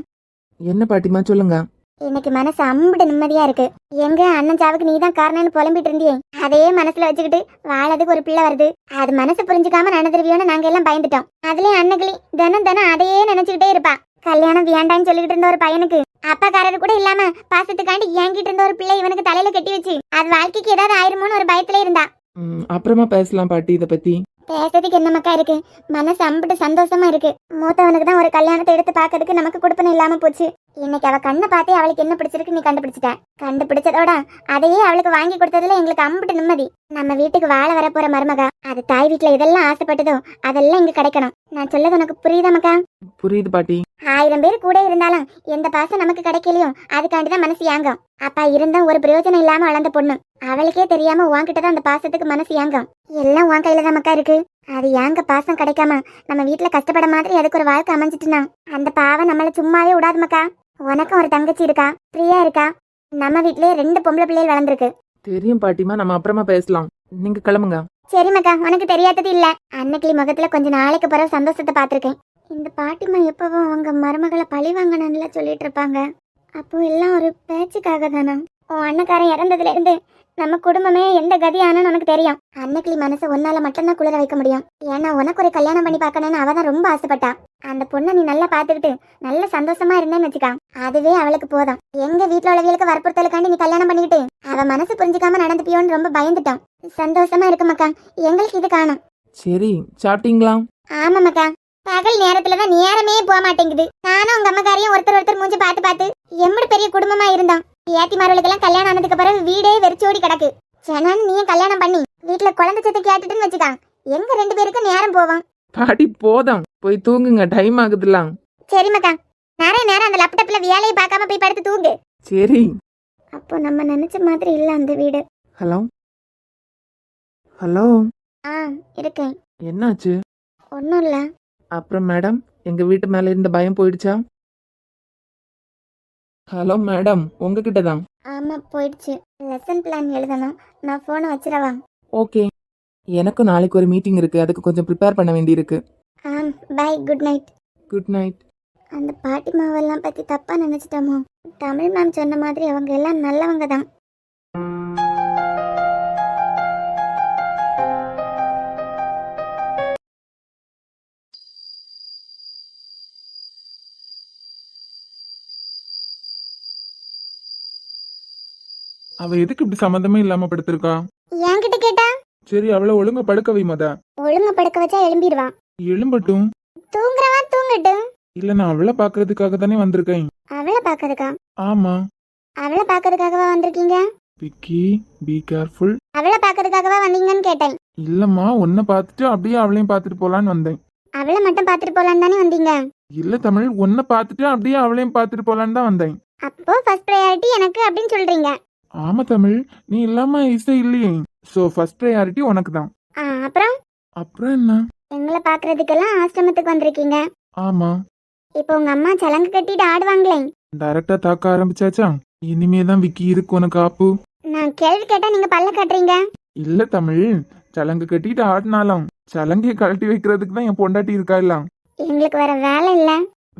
[SPEAKER 4] என்ன பாட்டிமா, சொல்லுங்க.
[SPEAKER 2] எனக்கு மனசு அம்புட்டு நிம்மதியா இருக்கு. எங்க அண்ணன் சாவுக்கு நீதான் காரணம்னு புலம்பிட்டு இருந்தியே, அதையே மனசுல வச்சுக்கிட்டு வாழறதுக்கு ஒரு பிள்ளை வருது, அது மனசு புரிஞ்சுக்காம நடந்துருவியோன்னு நாங்க எல்லாம் பயந்துட்டோம். அதுலயும் அன்னகிளி தினம் தினம் அதையே நினைச்சுக்கிட்டே இருப்பா. கல்யாணம் வேண்டான்னு சொல்லிட்டு இருந்த ஒரு பையனுக்கு அப்பாக்காரரு கூட இல்லாம பாசத்துக்காண்டி ஏங்கிட்டு இருந்த ஒரு பிள்ளை இவனுக்கு தலையில கட்டி வச்சு அது வாழ்க்கைக்கு ஏதாவது ஆயிருமோன்னு ஒரு பயத்திலே இருந்தா.
[SPEAKER 4] அப்புறமா பேசலாம் பாட்டி இத பத்தி.
[SPEAKER 2] பேசுறதுக்கு என்ன மக்கா இருக்கு? மனசு அம்பிட்டு சந்தோஷமா இருக்கு. மூத்தவனுக்கு தான் ஒரு கல்யாணத்தை எடுத்து பாக்கிறதுக்கு நமக்கு கொடுப்பன இல்லாம போச்சு. இன்னைக்கு அவ கண்ணை பார்த்தே அவளுக்கு என்ன பிடிச்சிருக்கு நீ கண்டுபிடிச்சிட்ட. கண்டுபிடிச்சதோட அதையே அவளுக்கு வாங்கி கொடுத்ததுல எங்களுக்கு அம்பிட்டு நிம்மதி. நம்ம வீட்டுக்கு வாழ வர போற மருமகா அது தாய் வீட்டுல இதெல்லாம் ஆசைப்பட்டதோ அதெல்லாம் இங்க கிடைக்கணும். நான் சொல்லது உனக்கு புரியுதா மக்கா?
[SPEAKER 4] புரியுது பாட்டி.
[SPEAKER 2] 1000 பேர் கூட இருந்தாலும் எந்த பாசம் நமக்கு கிடைக்கலையோ அதுக்காண்டிதான் மனசு ஏங்கும். அப்பா இருந்தும் ஒரு பிரயோஜனம் இல்லாம வளர்ந்த பொண்ணு, அவளுக்கே தெரியாம உன்கிட்டதான் அந்த பாசத்துக்கு மனசு ஏங்கும். எல்லாம் உன் கையில தான் மக்கா இருக்கு. அது ஏங்க பாசம் கிடைக்காம நம்ம வீட்டுல கஷ்டப்பட மாதிரி அதுக்கு ஒரு வாழ்க்கை அமைஞ்சிட்டுனா அந்த பாவம் நம்மள சும்மாவே விடாது மக்கா. உனக்கும் ஒரு தங்கச்சி இருக்கா, பிரியா இருக்கா. நம்ம வீட்லயே 2 பொம்பளை பிள்ளைகள் வளர்ந்துருக்கு.
[SPEAKER 4] தெரியும் பாட்டிமா, நம்ம அப்புறமா பேசலாம். நீங்க கிளம்புங்க.
[SPEAKER 2] சரி மக்கா, உனக்கு தெரியாதது இல்ல. அன்னைக்கு முகத்துல கொஞ்ச நாளைக்கு பிறகு சந்தோஷத்தை பாத்திருக்கேன். இந்த பாட்டிமா எப்பவும் அவங்க மருமகளை பழி வாங்கணும்ல சொல்லிட்டு இருப்பாங்க. அப்போ எல்லாம் ஒரு பேச்சுக்காக தானா? உன் அண்ணக்காரன் இறந்ததுல இருந்து நம்ம குடும்பமே எந்த கதியானு உனக்கு தெரியும். அன்னைக்கு மனசை ஒன்னால மட்டும்தான் குளிர வைக்க முடியும். ஏன்னா உனக்கு ஒரு கல்யாணம் பண்ணி பார்க்கணும்னு அவதான் ரொம்ப ஆசைப்பட்டா. அந்த பொண்ணை நீ நல்லா பாத்துக்கிட்டு நல்ல சந்தோஷமா இருந்தேன்னு வச்சுக்கா, அதுவே அவளுக்கு போதும். எங்க வீட்டுல உள்ளவங்களுக்கு வற்புறுத்தலுக்காண்டி நீ கல்யாணம் பண்ணிக்கிட்டு அவ மனசு புரிஞ்சுக்காம நடந்துப்பியோன்னு ரொம்ப பயந்துட்டோம். சந்தோஷமா இருக்கு மக்கா, எங்களுக்கு இது காணும்.
[SPEAKER 4] சரி, சாப்பிட்டீங்களா?
[SPEAKER 2] ஆமா மக்கா, பகல் நேரத்துலதான் நேரமே போக மாட்டேங்குது. நானும் உங்க அம்மக்காரையும் ஒருத்தர் மூஞ்சி பார்த்து எம்மடி பெரிய குடும்பமா இருந்தோம். ஏத்திமார்களுக்கெல்லாம் கல்யாணம் ஆனதுக்கு பிறகு வீடே வெறிச்சோடி கிடக்கு. சேனான்னு நீயும் கல்யாணம் பண்ணி வீட்டுல குழந்தை சத்து கேட்டுட்டுன்னு வச்சுக்கா, எங்க 2 பேருக்கும் நேரம் போவோம்.
[SPEAKER 4] பாட்டி போதும், போய் தூங்குங்க, டைம் ஆகுதுலாம்.
[SPEAKER 2] சரி மக்கா, நிறைய நேரம் அந்த லேப்டாப்ல வேலையை பார்க்காம போய் படுத்து தூங்கு.
[SPEAKER 4] சரி.
[SPEAKER 2] அப்போ நம்ம நினைச்ச மாதிரி இல்ல அந்த வீடு.
[SPEAKER 4] ஹலோ ஹலோ,
[SPEAKER 2] இருக்கேன்.
[SPEAKER 4] என்னாச்சு?
[SPEAKER 2] ஒன்னும் இல்ல.
[SPEAKER 4] அப்புறம் மேடம், எங்க வீட்டு மேல இருந்த பயம் போயிடுச்சா? ஹலோ மேடம், உங்ககிட்ட தான்.
[SPEAKER 2] ஆமா போயிடுச்சு. லெசன் பிளான் எழுதணும், நான் போனை வச்சிடவா?
[SPEAKER 4] ஓகே. எனக்கும் நாளைக்கு ஒரு மீட்டிங் இருக்கு, அதுக்கு கொஞ்சம் ப்ரிப்பேர் பண்ண வேண்டியிருக்கு.
[SPEAKER 2] Bye, good night.
[SPEAKER 4] Good night.
[SPEAKER 2] அந்த பாட்டி மாவெல்லாம் பத்தி தப்பா நினைச்சிட்டோமோ? தமிழ் மேம் சொன்ன மாதிரி அவங்க எல்லாம் நல்லவங்க தான்.
[SPEAKER 3] அவ எதுக்கு இப்படி சம்மந்தமே இல்லாம படுத்திருக்கா?
[SPEAKER 2] என்கிட்ட கேட்டா?
[SPEAKER 3] சரி, அவளை ஒழுங்கா படுக்க வை மொத.
[SPEAKER 2] ஒழுங்க படுக்க வச்சா எழும்பிடுவா.
[SPEAKER 3] எழும்பட்டும்.
[SPEAKER 2] தூங்குறவா தூங்கட்டும்.
[SPEAKER 3] இல்ல, நான் அவளை பாக்குறதுக்காக தானே வந்திருக்கேன்.
[SPEAKER 2] அவளை பாக்குறதுக்கா?
[SPEAKER 3] ஆமா.
[SPEAKER 2] அவளை பாக்குறதுக்காகவா வந்திருக்கீங்க?
[SPEAKER 3] Vicky, be careful.
[SPEAKER 2] அவளை பாக்குறதுக்காகவா வந்தீங்கன்னு கேட்டேன்.
[SPEAKER 3] இல்லம்மா, உன்னை பார்த்துட்டு அப்படியே அவளையும் பார்த்துட்டு போலான்னு வந்தேன்.
[SPEAKER 2] அவளை மட்டும் பாத்துட்டு போலான்னு தானே வந்தீங்க?
[SPEAKER 3] இல்ல தமிழ், உன்னை பார்த்துட்டு அப்படியே அவளையும் பார்த்துட்டு போலான்னு தான் வந்தேன்.
[SPEAKER 2] அப்போ ஃபர்ஸ்ட் ப்ரையாரிட்டி எனக்கு அப்படின்னு சொல்றீங்க?
[SPEAKER 3] ஆமா தமிழ், நீ இல்லாம இசை இல்லையே, சோ ஃபர்ஸ்ட் ப்ரையாரிட்டி உனக்கு தான்.
[SPEAKER 2] அப்புறம்
[SPEAKER 3] அப்புறம் என்ன?
[SPEAKER 2] எங்களை பாக்குறதுக்கெல்லாம் ஆசிரமத்துக்கு வந்திருக்கீங்க.
[SPEAKER 3] ஆமா.
[SPEAKER 2] இப்போ உங்க அம்மா சலங்கு கட்டிட்டு ஆடுவாங்களே,
[SPEAKER 3] டைரக்டா தாக்க ஆரம்பிச்சாச்சா? இனிமேதான் விக்கி இருக்கு உனக்கு ஆப்பு.
[SPEAKER 2] நான் கேள்வி கேட்டா நீங்க பல்ல காட்டுறீங்க.
[SPEAKER 3] இல்ல தமிழ், சலங்கு கட்டிட்டு ஆடினாலும் சலங்கையை கழட்டி வைக்கிறதுக்கு தான் என் பொண்டாட்டி இருக்கா இல்ல.
[SPEAKER 2] எங்களுக்கு வேற வேலை இல்ல.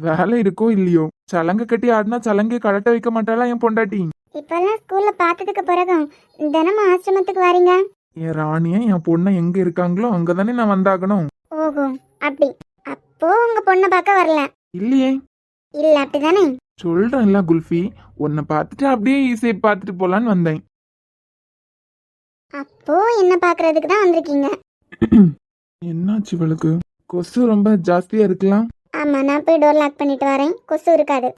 [SPEAKER 3] வேலை இருக்கோ இல்லையோ, சலங்கை கட்டி ஆடினா சலங்கையை கழட்ட வைக்க மாட்டாளா என் பொண்டாட்டி?
[SPEAKER 2] இப்பெல்லாம் ஸ்கூல்ல பார்த்ததுக்கு பிறகும் தினமும் ஆசிரமத்துக்கு வரீங்க.
[SPEAKER 3] என் ராணிய என் பொண்ணை எங்க இருக்காங்களோ அங்கதானே நான் வந்தாகணும்.
[SPEAKER 2] ஓஹோ, அப்படி. அப்போ உங்க பொண்ணை பார்க்க வரல?
[SPEAKER 3] இல்லையே.
[SPEAKER 2] இல்ல அப்படிதானே?
[SPEAKER 3] சொல்றேன்ல குல்ஃபி, உன்னை பார்த்துட்டு அப்படியே இசையை பார்த்துட்டு போலான்னு வந்தேன்.
[SPEAKER 2] அப்போ என்ன பாக்குறதுக்கு தான் வந்திருக்கீங்க.
[SPEAKER 3] என்னாச்சு இவளுக்கு? கொசு ரொம்ப ஜாஸ்தியா இருக்கலாம்.
[SPEAKER 2] ஆமா, நான் போய் டோர் லாக் பண்ணிட்டு வரேன், கொசு இருக்காது.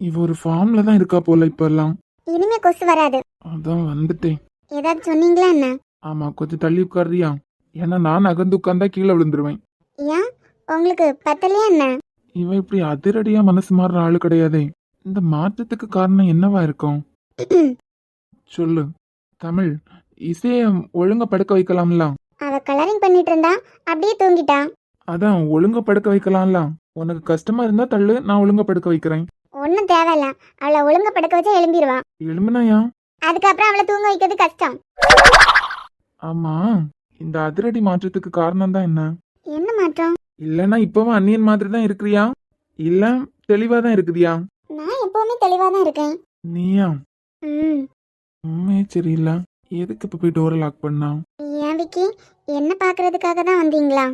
[SPEAKER 3] இவ ஒரு ஃபார்ம்ல தான் இருக்கா போல இப்பெல்லாம்.
[SPEAKER 2] இனிமே கொசு வராது.
[SPEAKER 3] அதான் வந்துட்டேன்.
[SPEAKER 2] ஏதாவது சொன்னீங்களா என்ன?
[SPEAKER 3] ஆமா, கொஞ்சம் தள்ளி உட்காரியா? ஏன்னா நான் அகந்து உட்கார்ந்தா கீழே விழுந்துருவேன்.
[SPEAKER 2] ஏன், உங்களுக்கு பத்தலையா என்ன?
[SPEAKER 3] இவ இப்படி அதிரடியா மனசு மாறுற ஆளு கிடையாதே. இந்த மாற்றத்துக்கு காரணம் என்னவா இருக்கும்? சொல்லு தமிழ். இசைய ஒழுங்கா படுக்க வைக்கலாம்ல.
[SPEAKER 2] அவ கலரிங் பண்ணிட்டு இருந்தா, அப்படியே தூங்கிட்டா.
[SPEAKER 3] அதான் ஒழுங்கா படுக்க வைக்கலாம்ல. உனக்கு கஷ்டமா இருந்தா தள்ளு, நான் ஒழுங்கா படுக்க வைக்கிறேன்.
[SPEAKER 2] ஒன்னும் தேவையில்ல, அவளை ஒழுங்க படுக்க வச்சா எழும்பிடுவா.
[SPEAKER 3] எழும்புனாயா?
[SPEAKER 2] அதுக்கப்புறம் அவளை தூங்க வைக்கிறது கஷ்டம்.
[SPEAKER 3] ஆமா, இந்த அதிரடி மாற்றத்துக்கு காரணம் தான் என்ன?
[SPEAKER 2] என்ன மாற்றம்?
[SPEAKER 3] இல்லன்னா இப்பவும் அந்நியன் மாதிரி தான் இருக்கிறியா, இல்ல தெளிவா தான் இருக்குதியா?
[SPEAKER 2] நான் எப்பவுமே தெளிவா தான் இருக்கேன்.
[SPEAKER 3] நீயா?
[SPEAKER 2] ம்.
[SPEAKER 3] உண்மையே சரியில்ல. எதுக்கு இப்ப போய் டோரை லாக் பண்ணா?
[SPEAKER 2] ஏன் விக்கி, என்ன பாக்குறதுக்காக தான் வந்தீங்களா?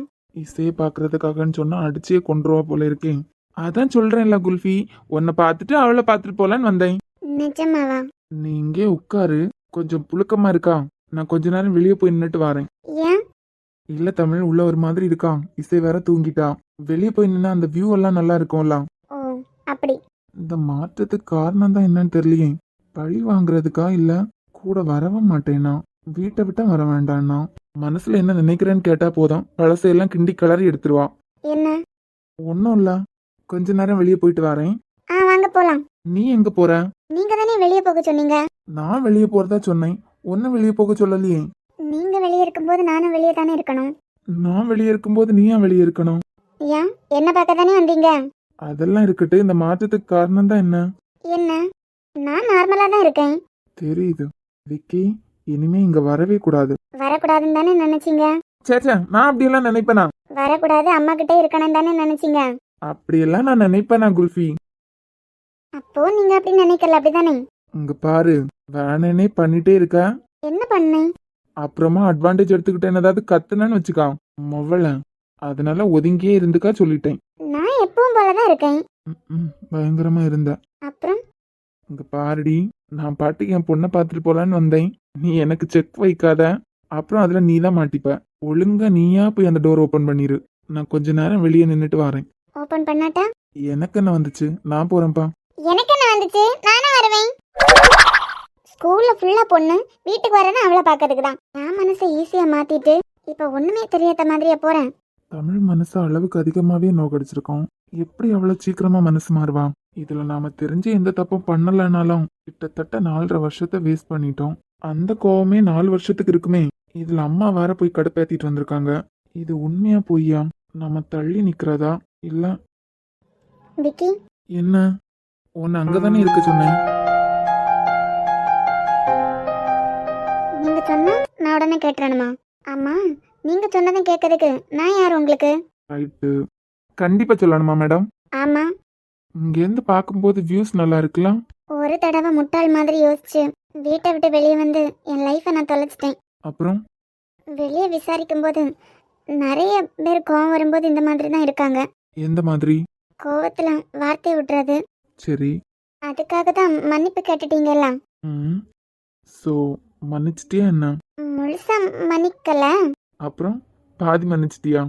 [SPEAKER 3] இசையை பாக்குறதுக்காகன்னு சொன்னா அடிச்சே கொண்டுருவா போல இருக்கேன். அதான் சொல்றேன்ல குல்ஃபி, உன்னை பார்த்துட்டு அவளை பார்த்துட்டு போலான்னு வந்தேன்.
[SPEAKER 2] நிஜமாவா?
[SPEAKER 3] நீ இங்கே உட்காரு, கொஞ்சம் புழுக்கமா இருக்கா, நான் கொஞ்ச நேரம் வெளியே போய் நின்னுட்டு வரேன்.
[SPEAKER 2] ஏன்?
[SPEAKER 3] இல்ல தமிழ், உள்ள ஒரு மாதிரி இருக்கா, இசை வேற தூங்கிட்டா. வெளியே போய் நின்னா அந்த வியூ எல்லாம் நல்லா இருக்கும்ல.
[SPEAKER 2] ஓ, அப்படி.
[SPEAKER 3] இந்த மாற்றத்துக்கு காரணம் தான் என்னன்னு தெரியலையே. பழி வாங்குறதுக்கா இல்ல கூட வரவும் மாட்டேனா, வீட்டை விட்டா வர வேண்டான்னா, மனசுல என்ன நினைக்கிறேன்னு கேட்டா போதும் பழசையெல்லாம் கிண்டி கிளறி எடுத்துருவா.
[SPEAKER 2] என்ன?
[SPEAKER 3] ஒன்னும் இல்ல, கொஞ்ச நேரம் வெளியே போயிட்டு வரேன்.
[SPEAKER 2] வாங்க போலாம்.
[SPEAKER 3] நீ எங்க போற?
[SPEAKER 2] நீங்க தானே வெளியே போக சொன்னீங்க.
[SPEAKER 3] நான் வெளியே போறதா சொன்னேன், ஒன்னும் வெளியே போக சொல்லலையே.
[SPEAKER 2] நீங்க வெளியே இருக்கும்போது நானும் வெளியே தானே இருக்கணும்.
[SPEAKER 3] நான் வெளியே இருக்கும்போது நீ ஏன் வெளியே இருக்கணும்?
[SPEAKER 2] ஏன், என்ன பார்க்க தானே வந்தீங்க.
[SPEAKER 3] அதெல்லாம் இருக்கட்டு, இந்த மாற்றத்துக்கு காரணம் தான் என்ன?
[SPEAKER 2] என்ன? நான் நார்மலா தான் இருக்கேன்.
[SPEAKER 3] தெரியுது விக்கி, இனிமே இங்க வரவே கூடாது.
[SPEAKER 2] வரக்கூடாதுன்னு தானே நினைச்சீங்க.
[SPEAKER 3] சேச்சா, நான் அப்படியெல்லாம் நினைப்பேனா?
[SPEAKER 2] வரக்கூடாது, அம்மா கிட்ட இருக்கணும் தானே நினைச்சீங்க.
[SPEAKER 3] அப்படியெல்லாம் நான் நினைப்பேனா குல்ஃபி?
[SPEAKER 2] அப்போ நீங்க அப்படி நினைக்கல, அப்படிதானே?
[SPEAKER 3] இங்க பாரு, வேணனே பண்ணிட்டே இருக்க.
[SPEAKER 2] என்ன பண்ணேன்?
[SPEAKER 3] அப்புறமா அட்வான்டேஜ் எடுத்துக்கிட்டேன் ஏதாவது கத்துனன்னு வச்சுக்கா மொவல. அதனால ஒதுங்கியே இருந்துக்கா சொல்லிட்டேன்.
[SPEAKER 2] நான் எப்பவும் போலதான் இருக்கேன்.
[SPEAKER 3] பயங்கரமா இருந்த.
[SPEAKER 2] அப்புறம்
[SPEAKER 3] இங்க பாருடி, நான் பாட்டுக்கு என் பொண்ணை பார்த்துட்டு போலான்னு வந்தேன். நீ எனக்கு செக் வைக்காத, அப்புறம் அதுல நீ தான் மாட்டிப்ப. ஒழுங்கா நீயா போய் அந்த டோர் ஓபன் பண்ணிரு. நான் கொஞ்ச நேரம் வெளியே நின்னுட்டு வரேன்.
[SPEAKER 2] ஓபன் பண்ணாட்டா?
[SPEAKER 3] எனக்கு என்ன வந்துச்சு, நான் போறேன்ப்பா.
[SPEAKER 2] எனக்கு என்ன வந்துச்சு, நானும் வருவேன். ஸ்கூல்ல ஃபுல்லா பொண்ணு, வீட்டுக்கு வரேன்னா அவளை பாக்கிறதுக்கு தான். நான் மனசை ஈஸியா மாத்திட்டு இப்ப ஒண்ணுமே தெரியாத மாதிரியா போறேன்.
[SPEAKER 3] தமிழ் மனசு அளவுக்கு அதிகமாவே நோக்கடிச்சிருக்கோம். எப்படி அவ்வளவு சீக்கிரமா மனசு மாறுவா? இதுல நாம தெரிஞ்சு எந்த தப்பும் பண்ணலனாலும் கிட்டத்தட்ட 4.5 வருஷத்தை வேஸ்ட் பண்ணிட்டோம். அந்த கோவமே 4 வருஷத்துக்கு இருக்குமே. இதுல அம்மா வேற போய் கடுப்பேத்திட்டு வந்திருக்காங்க. இது உண்மையா பொய்யா? நாம தள்ளி நிக்கிறதா இல்ல?
[SPEAKER 2] விக்கி,
[SPEAKER 3] என்ன? உன்னை அங்கதானே இருக்க சொன்னேன்.
[SPEAKER 2] நீங்க சொன்னா நான் உடனே கேட்டுறணுமா? ஆமா, நீங்க சொன்னதை கேட்கறதுக்கு நான் யார் உங்களுக்கு?
[SPEAKER 3] ரைட்டு, கண்டிப்பா சொல்லணுமா மேடம்?
[SPEAKER 2] ஆமா.
[SPEAKER 3] இங்க இருந்து பார்க்கும்போது வியூஸ் நல்லா இருக்கலாம்.
[SPEAKER 2] ஒரு தடவை முட்டாள் மாதிரி யோசிச்சு வீட்டை விட்டு வெளியே வந்து என் லைஃபை நான் தொலைச்சிட்டேன்.
[SPEAKER 3] அப்புறம்
[SPEAKER 2] வெளியே விசாரிக்கும் போது நிறைய பேர் கோவம் வரும்போது இந்த மாதிரி தான் இருக்காங்க.
[SPEAKER 3] எந்த மாதிரி?
[SPEAKER 2] கோவத்துல வார்த்தை விட்டுறது.
[SPEAKER 3] சரி.
[SPEAKER 2] அதுக்காக தான் மன்னிப்பு கேட்டுட்டீங்கல்ல.
[SPEAKER 3] சோ மன்னிச்சிட்டியா என்ன?
[SPEAKER 2] முழுசா மன்னிக்கல.
[SPEAKER 3] அப்புறம் பாதி மன்னிச்சிட்டியா?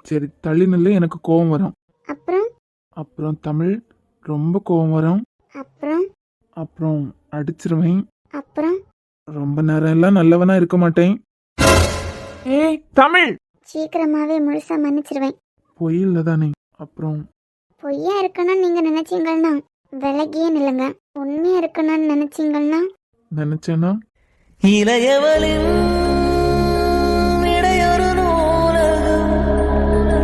[SPEAKER 3] சரி தள்ளி நில்லு, எனக்கு கோவம் வரும்.
[SPEAKER 2] அப்புறம்
[SPEAKER 3] அப்புறம் தமிழ் ரொம்ப கோவம் வரும்.
[SPEAKER 2] அப்புறம்
[SPEAKER 3] அப்புறம் அடிச்சிருவேன்.
[SPEAKER 2] அப்புறம்
[SPEAKER 3] ரொம்ப நேரம் எல்லாம் நல்லவனா இருக்க மாட்டேன். ஏய் தமிழ்,
[SPEAKER 2] சீக்கிரமாவே முழுசா மன்னிச்சிருவேன்.
[SPEAKER 3] பொய் இல்லதானே? அப்புறம்
[SPEAKER 2] பொய்யா இருக்கணும்னு நீங்க நினைச்சீங்கன்னா விலகியே நில்லுங்க. உண்மையா இருக்கணும்னு நினைச்சீங்கன்னா
[SPEAKER 3] நினைச்சேனா
[SPEAKER 1] இளையவளின் இடையொரு நூலகம்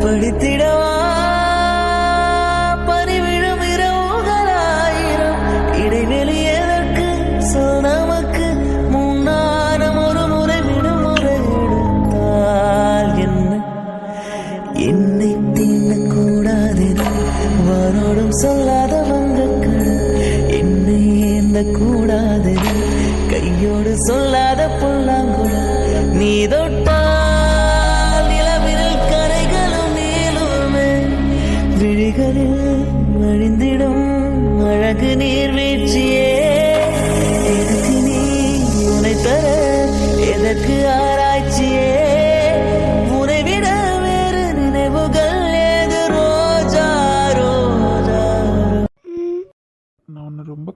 [SPEAKER 1] படித்திடவா பனிவிழும் இரவுகளாயிரம் இடைவெளி எதற்கு சொல் நமக்கு முன்னாரம் ஒரு முறை விடுமுறை எடுத்தால் என்ன என்னை தீண்டக்கூடாது வானோடும் சொல்லாத வங்கக்கள் என்னை ஏந்த கூடாது கையோடு சொல்லாத புல்லாங்குழல் நீ தொட்டால் நிலவிரல் கரைகளும் நீளுமே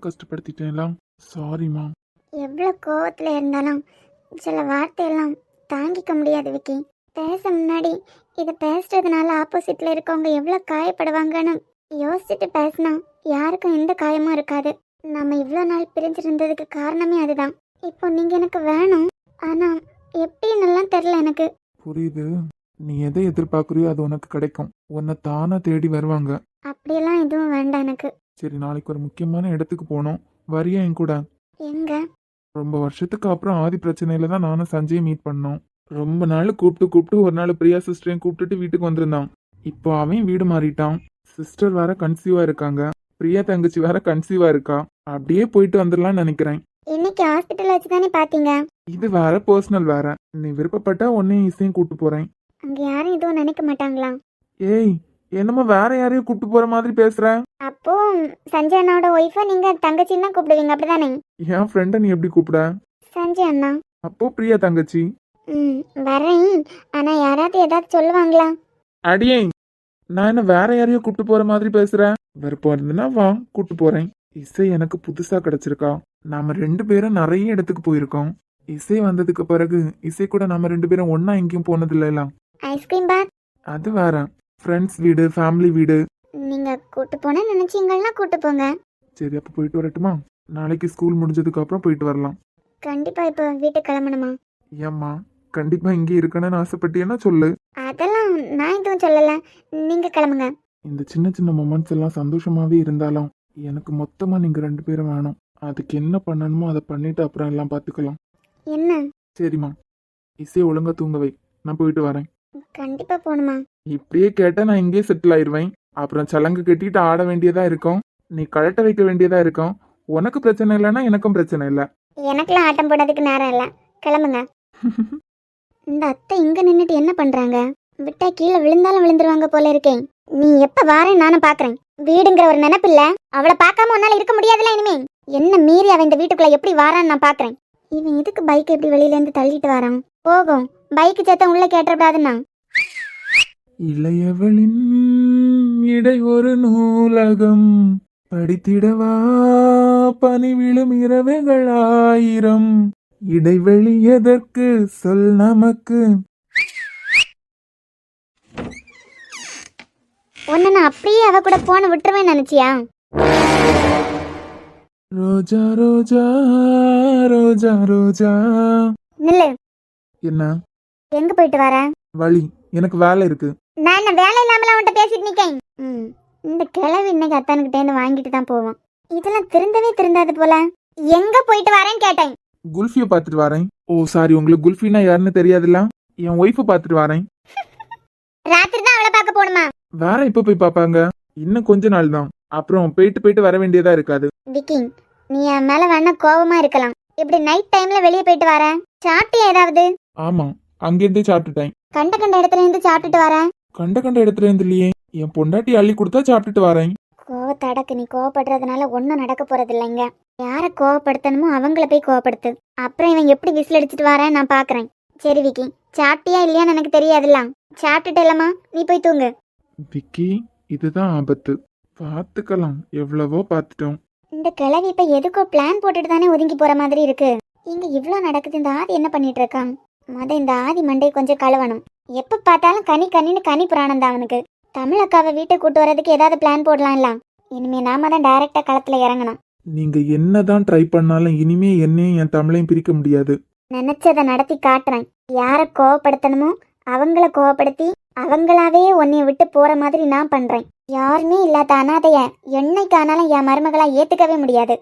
[SPEAKER 3] கஷ்டப்படுத்திட்டேன்லாம். சாரிம்மா.
[SPEAKER 2] எவ்வளோ கோவத்தில் இருந்தாலும் சில வார்த்தையெல்லாம் தாங்கிக்க முடியாது விக்கி. பேச முன்னாடி இதை பேசுறதுனால ஆப்போசிட்டில் இருக்கவங்க எவ்வளோ காயப்படுவாங்கன்னு யோசிச்சுட்டு பேசினா யாருக்கும் எந்த காயமும் இருக்காது. நம்ம இவ்வளோ நாள் பிரிஞ்சிருந்ததுக்கு காரணமே அதுதான். இப்போ நீங்கள் எனக்கு வேணும், ஆனால் எப்படின்னெல்லாம் தெரில எனக்கு.
[SPEAKER 3] புரியுது. நீ எதை எதிர்பார்க்குறியோ அது உனக்கு கிடைக்கும். உன்னை தானா தேடி வருவாங்க.
[SPEAKER 2] அப்படியெல்லாம் எதுவும் வேண்டாம் எனக்கு.
[SPEAKER 3] சரி, நாளைக்கு ஒரு முக்கியமான இடத்துக்கு போகணும். வரியா என் கூட?
[SPEAKER 2] எங்க?
[SPEAKER 3] ரொம்ப வருஷத்துக்கு அப்புறம் ஆதி பிரச்சனையில தான் நானும் சஞ்சயை மீட் பண்ணோம். ரொம்ப நாள் கூப்பிட்டு ஒரு நாள் பிரியா சிஸ்டரையும் கூப்பிட்டுட்டு வீட்டுக்கு வந்திருந்தான். இப்போ அவன் வீடு மாறிட்டான். சிஸ்டர் வேற கன்சீவா இருக்காங்க. பிரியா தங்கச்சி வேற கன்சீவா இருக்கா. அப்படியே போயிட்டு வந்துடலாம்னு நினைக்கிறேன்.
[SPEAKER 2] இன்னைக்கு ஹாஸ்பிட்டல் வச்சு தானே பார்த்தீங்க?
[SPEAKER 3] இது வேற பர்சனல் வேற. நீ விருப்பப்பட்டா உன்னையும் இசையும் கூட்டு போறேன்.
[SPEAKER 2] அங்கே யாரும் எதுவும் நினைக்க மாட்டாங்களா?
[SPEAKER 3] ஏய், என்னமோ வேற யாரையும் கூட்டு போற மாதிரி பேசுற.
[SPEAKER 2] அப்போ சஞ்சய் அண்ணாவோட ஒய்ஃபை நீங்க தங்கச்சின்னு தான் கூப்பிடுவீங்க அப்படிதானே?
[SPEAKER 3] என் ஃப்ரெண்டை நீ எப்படி கூப்பிட?
[SPEAKER 2] சஞ்சய் அண்ணா.
[SPEAKER 3] அப்போ பிரியா தங்கச்சி.
[SPEAKER 2] வரேன். ஆனா யாராவது ஏதாவது சொல்லுவாங்களா?
[SPEAKER 3] அடியே, நான் என்ன வேற யாரையும் கூப்பிட்டு போற மாதிரி பேசுறேன்? விருப்பம் இருந்துன்னா வா, கூட்டு போறேன். இசை எனக்கு புதுசா கிடைச்சிருக்கா. நாம 2 பேரும் நிறைய இடத்துக்கு போயிருக்கோம். இசை வந்ததுக்கு பிறகு இசை கூட நம்ம 2 பேரும் ஒன்னா எங்கேயும் போனது இல்லைலாம்.
[SPEAKER 2] ஐஸ்கிரீம் பார்.
[SPEAKER 3] அது வேற. ஃப்ரெண்ட்ஸ் வீடு, ஃபேமிலி வீடு.
[SPEAKER 2] நீங்க கூட்டு போன நினைச்சீங்கன்னா கூட்டு போங்க.
[SPEAKER 3] சரி, அப்ப போயிட்டு வரட்டுமா? நாளைக்கு ஸ்கூல் முடிஞ்சதுக்கு அப்புறம் போயிட்டு வரலாம்.
[SPEAKER 2] கண்டிப்பா இப்போ வீட்டுக்கு கிளம்பணுமா?
[SPEAKER 3] ஏம்மா, கண்டிப்பா இங்கே இருக்கணும்னு ஆசைப்பட்டீங்கன்னா சொல்லு.
[SPEAKER 2] அதெல்லாம் நான் எதுவும் சொல்லல, நீங்க கிளம்புங்க.
[SPEAKER 3] இந்த சின்ன சின்ன மொமெண்ட்ஸ் எல்லாம் சந்தோஷமாவே இருந்தாலும் எனக்கு மொத்தமா நீங்க 2 பேரும் வேணும். அதுக்கு என்ன பண்ணணுமோ அதை பண்ணிட்டு அப்புறம் எல்லாம் பார்த்துக்கலாம்.
[SPEAKER 2] என்ன?
[SPEAKER 3] சரிம்மா, இசையை ஒழுங்கா தூங்க வை. நான் போயிட்டு வரேன்.
[SPEAKER 2] கண்டிப்பா போகணுமா?
[SPEAKER 3] இப்படியே கேட்டா நான் இங்கேயே செட்டில் ஆயிடுவேன். அப்புறம் சலங்கு கட்டிட்டு ஆட வேண்டியதா இருக்கும். நீ கழட்ட வைக்க வேண்டியதா இருக்கும். உனக்கு பிரச்சனை இல்லைன்னா எனக்கும் பிரச்சனை இல்லை.
[SPEAKER 2] எனக்கெல்லாம் ஆட்டம் போடுறதுக்கு நேரம் இல்லை, கிளம்புங்க. இந்த அத்தை இங்க நின்னுட்டு என்ன பண்றாங்க? விட்டா கீழே விழுந்தாலும் விழுந்துருவாங்க போல இருக்கேன். நீ எப்ப வாரேன் நானும் பாக்குறேன். வீடுங்கிற ஒரு நினைப்பு இல்ல, அவளை பார்க்காம உன்னால இருக்க முடியாதுல இனிமே. என்ன மீறி அவன் இந்த வீட்டுக்குள்ள எப்படி வாரான்னு நான் பாக்குறேன். இவன் இதுக்கு பைக் எப்படி வெளியில இருந்து தள்ளிட்டு வரான்? போகும் பைக் சத்தம் உள்ள கேட்டக்கூடாதுன்னா.
[SPEAKER 3] இளையவளின் இடை ஒரு நூலகம், படித்திடவா பனி விழும் இரவுகள் 1000. இடைவெளி எதற்கு சொல் நமக்கு.
[SPEAKER 2] உன்னை நான் அப்படியே அவ கூட போன விட்டுருவேன் நினைச்சியா?
[SPEAKER 3] ரோஜா ரோஜா ரோஜா ரோஜா.
[SPEAKER 2] நில்லு.
[SPEAKER 3] என்ன?
[SPEAKER 2] எங்க போயிட்டு வர?
[SPEAKER 3] வழி, எனக்கு வேலை இருக்கு.
[SPEAKER 2] நான் என்ன வேலை இல்லாமல உன்கிட்ட பேசிட்டு நிக்கேன்? இந்த கிழவி இன்னைக்கு அத்தானுக்கிட்டே இருந்து வாங்கிட்டு தான் போவோம். இதெல்லாம் திருந்தவே திருந்தாது போல. எங்க போயிட்டு வரேன்னு கேட்டேன்.
[SPEAKER 3] குல்ஃபியை பார்த்துட்டு வரேன். ஓ சாரி, உங்களுக்கு குல்ஃபினா யாருன்னு தெரியாதுல்ல. என் ஒய்ஃபை பார்த்துட்டு வரேன்.
[SPEAKER 2] ராத்திரி தான் அவளை பார்க்க போணுமா?
[SPEAKER 3] வேற இப்ப போய் பாப்பாங்க. இன்னும் கொஞ்ச நாள் தான். அப்புறம் போயிட்டு வர வேண்டியதா இருக்காது.
[SPEAKER 2] விக்கி, நீ என் மேல வேணா கோவமா இருக்கலாம். இப்படி நைட் டைம்ல வெளியே போயிட்டு வர சாப்பிட்டியா ஏதாவது?
[SPEAKER 3] ஆமா, அங்கிருந்தே சாப்பிட்டுட்டேன்.
[SPEAKER 2] கண்ட இடத்துல இருந்து சாப்பிட்டுட்டு வர.
[SPEAKER 3] கண்ட இடத்துல இருந்து இல்லையே. என் பொண்டாட்டி அள்ளி கொடுத்தா சாப்பிட்டுட்டு வரேன்.
[SPEAKER 2] கோவத்தடக்கு. நீ கோவப்படுறதுனால ஒன்னும் நடக்க போறது இல்லைங்க. யார கோவப்படுத்தணுமோ அவங்கள போய் கோவப்படுத்து. அப்புறம் இவன் எப்படி விசில் அடிச்சிட்டு வரேன் நான் பாக்குறேன். சரி விக்கி, சாப்பிட்டியா இல்லையான்னு எனக்கு தெரியாதுல்ல. சாப்பிட்டுட்டு இல்லம்மா, நீ போய் தூங்கு.
[SPEAKER 3] விக்கி, இதுதான் ஆபத்து. பார்த்துக்கலாம். எவ்வளவோ பார்த்துட்டோம்.
[SPEAKER 2] இந்த கிழவி இப்ப எதுக்கோ பிளான் போட்டுட்டு தானே ஒதுங்கி போற மாதிரி இருக்கு. இங்க இவ்ளோ நடக்குது. இந்த ஆதி என்ன பண்ணிட்டு இருக்கான்? இந்த ஆதி மண்டை கொஞ்சம் கழுவணும். எப்ப பார்த்தாலும் கனின்னு கனி புராணம் தான் அவனுக்கு. தமிழ் அக்காவை வீட்டுக்கு கூட்டு வரதுக்கு ஏதாவது பிளான் போடலாம்ல. இனிமே நாம தான் டைரக்டா களத்துல இறங்கணும்.
[SPEAKER 3] நீங்க என்னதான் ட்ரை பண்ணாலும் இனிமே என்னையும் என் தமிழையும் பிரிக்க முடியாது.
[SPEAKER 2] நினைச்சதை நடத்தி காட்டுறேன். யார கோவப்படுத்தணுமோ அவங்கள கோவப்படுத்தி அவங்களாவே உன்னைய விட்டு போற மாதிரி நான் பண்றேன். யாருமே இல்லாத அனாதைய என்னைக்கு ஆனாலும் என் மருமகளா ஏத்துக்கவே முடியாது.